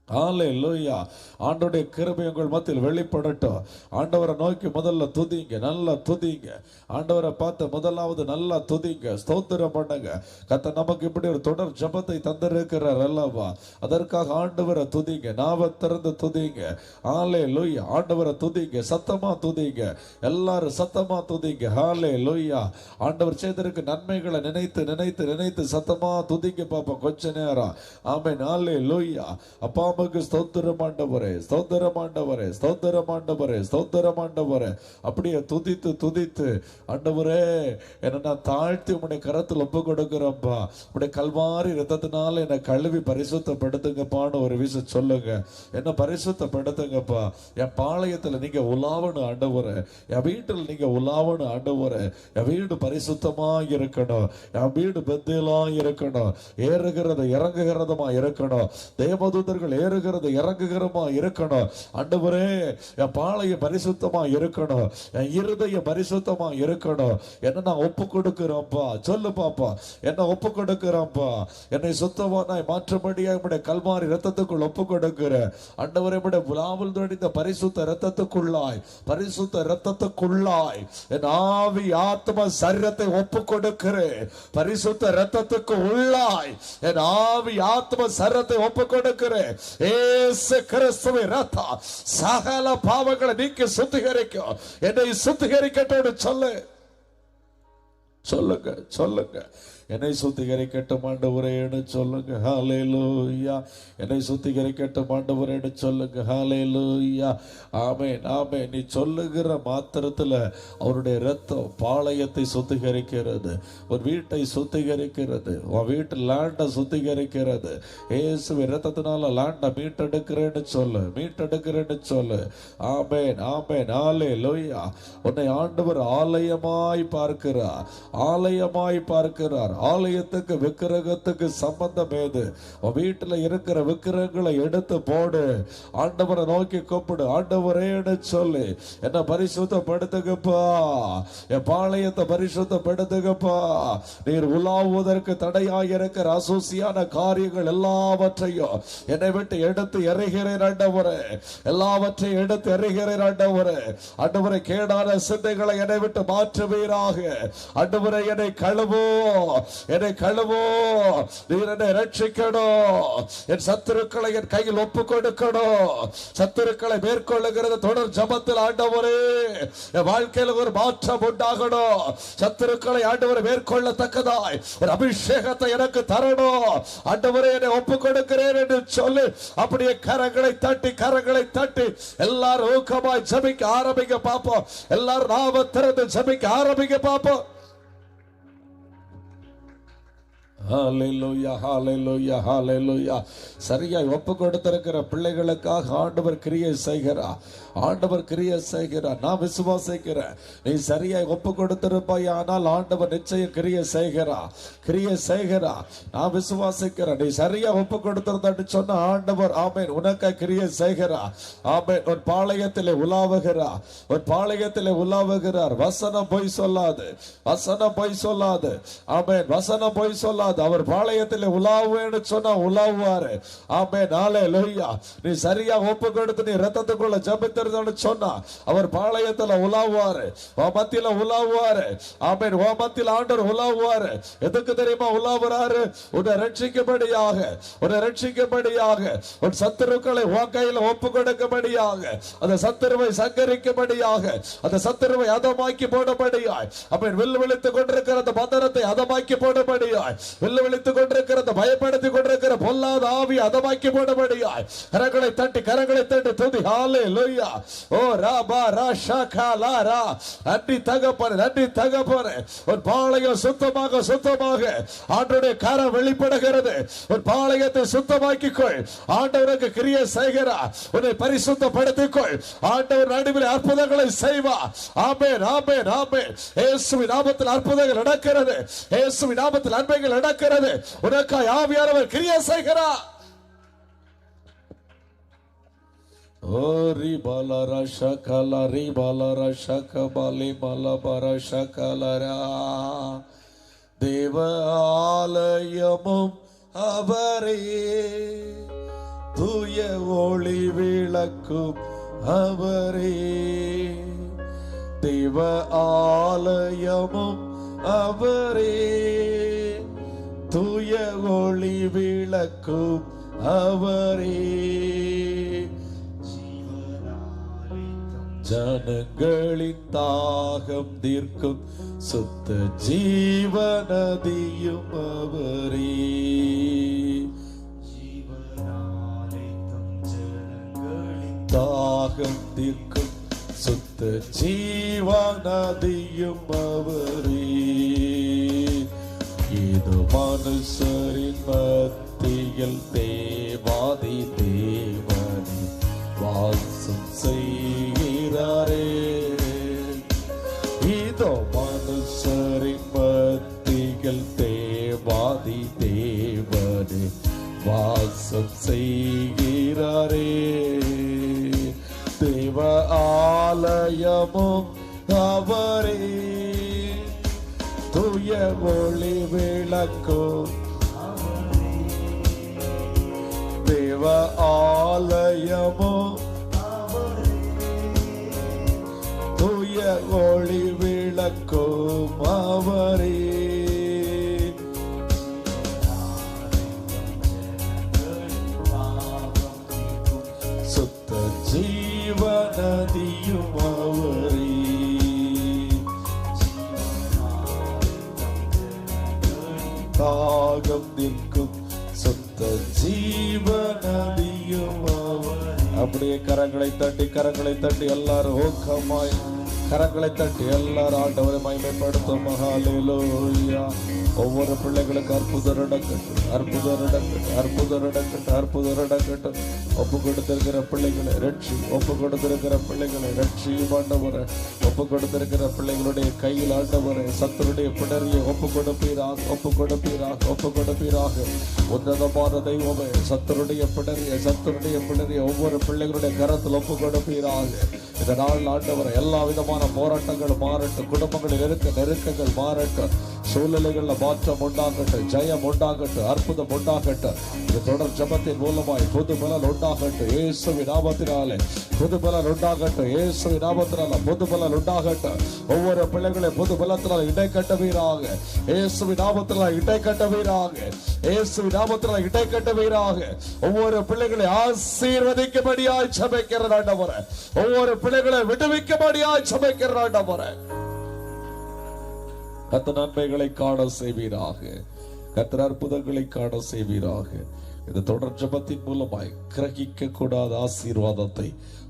ஹல்லேலூயா. ஆண்டவருடைய கிருபை உங்கள் மத்தியில் வெளிப்படட்டும். ஆண்டவரை நோக்கி முதல்ல துதிங்க, நல்லா துதிங்க. ஆண்டவரை பார்த்து முதலாவது நல்லா துதிங்க, ஸ்தோத்திரம் பண்ணுங்க. கர்த்தர் நமக்கு இப்படி ஒரு தொடர் ஜெபத்தை தந்திருக்கிறார் அல்லவா, அதற்காக ஆண்டவரை துதிங்க, நாவை திறந்து துதிங்க. ஹல்லேலூயா. ஆண்டவரை துதிங்க, சத்தமா துதிங்க, எல்லாரும் சத்தமா துதிங்க. ஹல்லேலூயா. ஆண்டவர் செய்திருக்க நன்மைகளை நினைத்து நினைத்து நினைத்து சத்தமா துதிங்க பாப்பா கொஞ்ச நேரம். ஆமென். ஹல்லேலூயா. அப்பா உமக்கு ஸ்தோத்திரம் ஆண்டவரே, ஸ்தோத்திரம் ஆண்டவரே, ஸ்தோத்திரம் ஆண்டவரே, ஸ்தோத்திரம் ஆண்டவரே. அப்படியே துதித்து துதித்து, ஆண்டவரே என்னை நான் தாழ்த்தி உம்முடைய கரத்தில் ஒப்பு கொடுக்கிறேன்ப்பா, உம்முடைய கல்வாரி இரத்தத்தினால என்னை கழுவி பரிசுத்தப்படுத்துங்கப்பான்னு ஒரு விஷயம் சொல்லுங்க. என்ன பரிசுத்தப்படுத்துங்கப்பா. என் பாளையத்தில் நீங்க உலாவணும் ஆண்டவரே, என் வீட்டில் நீங்க உலாவணும் ஆண்டவரே. என் வீடு பரிசுத்தமா இருக்கணும், என் வீடு பெத்தேலா இருக்கணும், ஏறுகிறது இறங்குகிறதுமா இருக்கணும், தேவதூதர்கள் ஏறுகிறது இறங்குகிறமா இருக்கணும் ஆண்டவரே. என் பாளையம் பரிசுத்தமா இருக்கணும், என் இருதயம் பரிசுத்தமா இருக்கணும். என்ன நான் ஒப்பு கொடுக்கிறேன்ப்பா, சொல்லு பாப்பா, என்ன ஒப்பு கொடுக்கிறேன்ப்பா. என்னை சுத்தமானாய் மாற்றும்படியா என்னுடைய கல்வாரி இரத்தத்துக்குள் ஒப்பு கொடுக்கிறேன் ஆண்டவரே. என்னுடைய விழாவில் தொடித்த பரிசுத்த இரத்தத்துக்குள்ளாய், பரிசுத்த இரத்தத்துக்குள்ளாய் என் ஆவி ஆத்மா சரீரத்தை ஒப்பு கொடுக்கிறேன். பரிசுத்த இரத்தத்துக்கு உள்ளாய் என் ஆவி ஆத்மா சரீரத்தை ஒப்பு கொடுக்கிறேன். இயேசு கிறிஸ்துவின் இரத்தம் சகல பாவங்களை நீக்கி சுத்திகரிக்கும். என்னை சுத்திகரிக்கட்டும் சொல்லு, சொல்லுங்க, சொல்லுங்க. என்னை சுத்திகரிக்கட்டும் ஆண்டவரேன்னு சொல்லுங்க. ஹல்லேலூயா. என்னை சுத்திகரிக்கட்டும் ஆண்டவரேன்னு சொல்லுங்க. ஹல்லேலூயா. ஆமென், ஆமென். நீ சொல்லுகிற மாத்திரத்தில் அவருடைய இரத்தம் பாளையத்தை சுத்திகரிக்கிறது, ஒரு வீட்டை சுத்திகரிக்கிறது, உன் வீட்டு லேண்டை சுத்திகரிக்கிறது. இயேசு இரத்தத்தினால லேண்டை மீட்டெடுக்கிறேன்னு சொல்லு, மீட்டெடுக்கிறேன்னு சொல்லு. ஆமென், ஆமென். ஹல்லேலூயா. உன்னை ஆண்டவர் ஆலயமாய் பார்க்கிறார், ஆலயமாய் பார்க்கிறார். ஆலயத்துக்கு விக்கிரகத்துக்கு சம்பந்தம் ஏது? வீட்டில் இருக்கிற விக்கிரகங்களை எடுத்து போடு, ஆண்டவரை நோக்கி கூப்பிடு, ஆண்டவரேன்னு சொல்லி என்ன பரிசுத்தப்படுத்துங்கப்பா, என் பாளையத்தை பரிசுத்தப்படுத்துங்கப்பா. நீர் உலாவுவதற்கு தடையாக இருக்கிற அசூசியான காரியங்கள் எல்லாவற்றையும் என்னை விட்டு எடுத்து எறிகிறேன் ஆண்டவரே, எல்லாவற்றையும் எடுத்து எறிகிறேன் ஆண்டவரே. ஆண்டவரை கேடான சிந்தைகளை என்னை விட்டு மாற்றுவீராக ஆண்டவரை. என்னை கழுவோ, என்னை கழுவோ, நீர் என்னை ரட்சிக்கணும். என் சத்துருக்களை என் கையில் ஒப்பு கொடுக்கணும். சத்துருக்களை மேற்கொள்ளுகிறது தொடர் ஜபத்தில் ஆண்டவரே. என் வாழ்க்கையில் ஒரு மாற்றம் உண்டாகணும். சத்துருக்களை ஆண்டவரை மேற்கொள்ளத்தக்கதாய் ஒரு அபிஷேகத்தை எனக்கு தரணும் ஆண்டவரே. என்னை ஒப்பு கொடுக்கிறேன் என்று சொல்லி அப்படியே கரங்களை தட்டி, கரங்களை தட்டி எல்லாரும் ஊக்கமாய் ஜபிக்க ஆரம்பிக்க பார்ப்போம். எல்லாரும் நாம திறந்து ஜபிக்க ஆரம்பிக்க பார்ப்போம். ஹalleluya ஹalleluya ஹalleluya. சரியாய் ஒப்பு கொடுத்திருக்கிற பிள்ளைகளுக்காக ஆண்டவர் கிரியை செய்கிறார். ஆண்டவர் கிரியை செய்கிறார். நான் விசுவாசிக்கிறேன், நீ சரியாய் ஒப்பு கொடுத்திருப்பாய், ஆனால் ஆண்டவர் நிச்சயம் கிரியை செய்கிறார், கிரியை செய்கிறார். நான் விசுவாசிக்கிறேன், நீ சரியா ஒப்பு கொடுத்திருந்தான்னு சொன்ன ஆண்டவர் ஆமென் உனக்கு கிரியை செய்கிறார். ஆமென். ஒரு பாளையத்திலே உலாவுகிறார், ஒரு பாளையத்திலே உலாவுகிறார். வசனம் பொய் சொல்லாது, வசனம் பொய் சொல்லாது. ஆமென். வசனம் பொய் சொல்லாது. அவர் பாளையத்தில் உலாவுன்னு சொன்னா உலாவுவாரு. ஆமென். ஹalleluya. நீ சரியா ஒப்பு கொடுத்து நீ ரத்தத்துக்குள்ள ஜெபித்திருந்தன்னு சொன்னா அவர் பாளையத்துல உலாவுவாரு, உன் மத்தியில உலாவுவாரு. ஆமென். உன் மத்தியில ஆண்டவர் உலாவுவாரு. எதுக்கு தெரியுமா உலாவுறாரு? உன்னை ரட்சிக்கும்படியாக, உன்னை ரட்சிக்கும்படியாக, உன் சத்துருக்களை உன் கையில ஒப்பு கொடுக்கும்படியாக, அந்த சத்துருவை சங்கரிக்கும்படியாக, அந்த சத்துருவை அதமாக்கி போடும்படியாய். ஆமென். வில்விழித்துக் கொண்டிருக்கிற அந்த பந்தரத்தை அதமாக்கி போடும்படியாய், வில்லுவிழித்துக் கொண்டிருக்கிறது, பயப்படுத்திக் கொண்டிருக்கிற பொல்லாத ஆவி அதமாக்கி போடும்படியாய் கரங்களை தட்டி, கரங்களை தட்டி துதி. ஹalleluya. ஓ ராபா ராஷகலாரா. நன்றி தகப்பனே, நன்றி தகப்பனே. ஒரு பாளையம் சுத்தமாக, சுத்தமாக ஆண்டவருடைய கரம் வெளிப்படுகிறது. ஒரு பாளையத்தை சுத்தமாக்கிக்கொள், ஆண்டவருக்கு கிரியை செய்கிறார். உன்னை பரிசுத்தப்படுத்திக்கொள், ஆண்டவர் நடுவில் அற்புதங்களை செய்வார். ஆமென் ஆமென் ஆமென். இயேசுவின் நாமத்தில் அற்புதங்கள் நடக்கிறது, இயேசுவின் நாமத்தில் நன்மைகள் நடக்கிறது. உனக்காய் ஆவியானவர் கிரியை செய்கிறார். ஓ ரிபாலரா ஷகலா ரிபாலரா ஷகபாலி மலபரா ஷகலரா. தேவ ஆலயமும் அவரே, தூய ஒளி விளக்கும் அவரே. தேவ ஆலயமும் அவரே, தூய ஒளி விளக்கும் அவரே. ஜனங்களின் தாகம் தீர்க்கும் சுத்த ஜீவநதியும் அவரே. தாகம் தீர்க்கும் சுத்த ஜீவநதியும் அவரே. இது மனுஷரின் மத்தியில் தேவாதி தேவனே வாசம் செய்கிறாரே. இதோ மனுஷரின் மத்தியில் தேவாதி தேவனே வாசம் செய்கிறாரே. தேவ ஆலயமும் அவரே, தூய ஒளி விளக்கும் தேவ ஆலயமும் தூய ஒளி விளக்கும் அவரே. சுத்த ஜீவநதியும் அவரே. தாகம் நிற்கும் சுத்த ஜீவநதியும் அவரே. அப்படியே கரங்களை தட்டி, கரங்களை தட்டி எல்லாரும் ஊக்கமாய் கரங்களை தட்டி எல்லாரும் ஆண்டவரை மகிமைப்படுத்தும். ஹalleluya. ஒவ்வொரு பிள்ளைகளுக்கு அற்புதம் நடக்கட்டும், அற்புதம் நடக்கட்டும், அற்புதம் நடக்கட்டும், அற்புதம் நடக்கட்டும். ஒப்பு கொடுத்திருக்கிற பிள்ளைகளை ரட்சி, ஒப்பு கொடுத்திருக்கிற பிள்ளைகளை ரட்சி ஆண்டவரே. ஒப்பு கொடுத்திருக்கிற பிள்ளைகளுடைய கையில் ஆண்டவரே சத்துருடைய பிடரியை ஒப்பு கொடுப்பீராக, ஒப்பு கொடுப்பீராக, ஒப்பு கொடுப்பீராக. உன்னதமான தெய்வமே, சத்துருடைய பிடரியை, சத்துருடைய பிடரியை ஒவ்வொரு பிள்ளைகளுடைய கரத்தில் ஒப்பு கொடுப்பீராக. இந்த நாள் ஆண்டவரை எல்லா விதமான போராட்டங்கள் மாறட்டும், குடும்பங்களில் இருக்க நெருக்கங்கள் மாறட்டும், சூழ்நிலைகள்ல மாற்றம் உண்டாகட்டும், ஜெயம் உண்டாகட்டும், அற்புதம் உண்டாகட்டும். இது தொடர் ஜெபத்தின் மூலமாய் புது பலன் உண்டாகட்டும் இயேசுவின் நாமத்தினாலே. புது பலன் உண்டாகட்டும் இயேசுவின் நாமத்தினால, புது பலன் உண்டாகட்டும். ஒவ்வொரு பிள்ளைகளை புது பலத்தினால் இடை கட்டுவீராக இயேசுவின் நாமத்தினால், இடை கட்டுவீராக இயேசுவின் நாமத்தினால், இடை கட்டுவீராக. ஒவ்வொரு பிள்ளைகளை ஆசீர்வதிக்கும்படியாய் ஜெபிக்கிற ஆண்டவரே, ஒவ்வொரு பிள்ளைகளை விடுவிக்கும்படியாய் ஜெபிக்கிற ஆண்டவரே. கர்த்தர் நன்மைகளை காண செய்வீராக, கர்த்தர் அற்புதங்களை காண செய்வீராக. இந்த தொடர் ஜெபத்தின் மூலமாய் கிரகிக்க கூடாத ஆசீர்வாதத்தை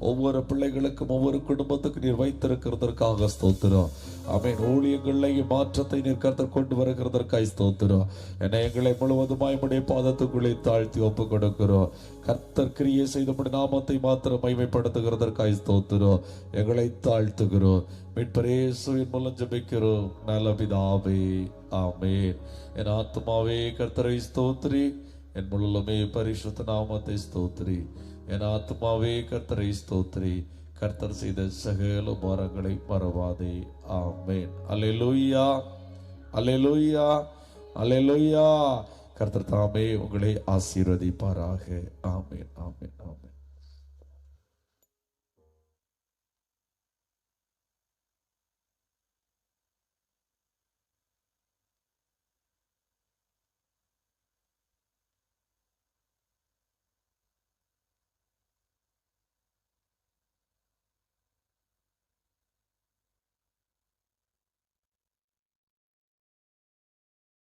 ஒவ்வொரு பிள்ளைகளுக்கும் ஒவ்வொரு குடும்பத்துக்கு நீர் வைத்திருக்கிறதற்காக ஸ்தோத்திரம். ஆமென். ஊழியங்களில் மாற்றத்தை நீர் கர்த்தர் கொண்டு வருகிறதற்காய் ஸ்தோத்திரம். என எங்களை முழுவதுமாய் உம்முடைய பாதத்துக்குள்ளே தாழ்த்தி ஒப்பு கொடுக்கிறோம். கர்த்தர் கிரியை செய்த நாமத்தை மாத்திரம் மகிமைப்படுத்துகிறதற்காய் ஸ்தோத்திரம். எங்களை தாழ்த்துகிறோம். மீட்பர் இயேசுவின் மூலம் ஜெபிக்கிறோம் நல்ல பிதாவே, ஆமென். என் ஆத்துமாவே கர்த்தரை ஸ்தோத்திரி, என் முழுமே பரிசுத்த நாமத்தை ஸ்தோத்திரி. என் ஆத்துமாவே கர்த்தரை ஸ்தோத்திரி, கர்த்தர் செய்த சகல மரங்களை மறவாதே. ஆமென். அல்லேலூயா, அல்லேலூயா, அல்லேலூயா. கர்த்தர் தாமே உங்களை ஆசீர்வதிப்பாராக. ஆமென், ஆமென், ஆமென்.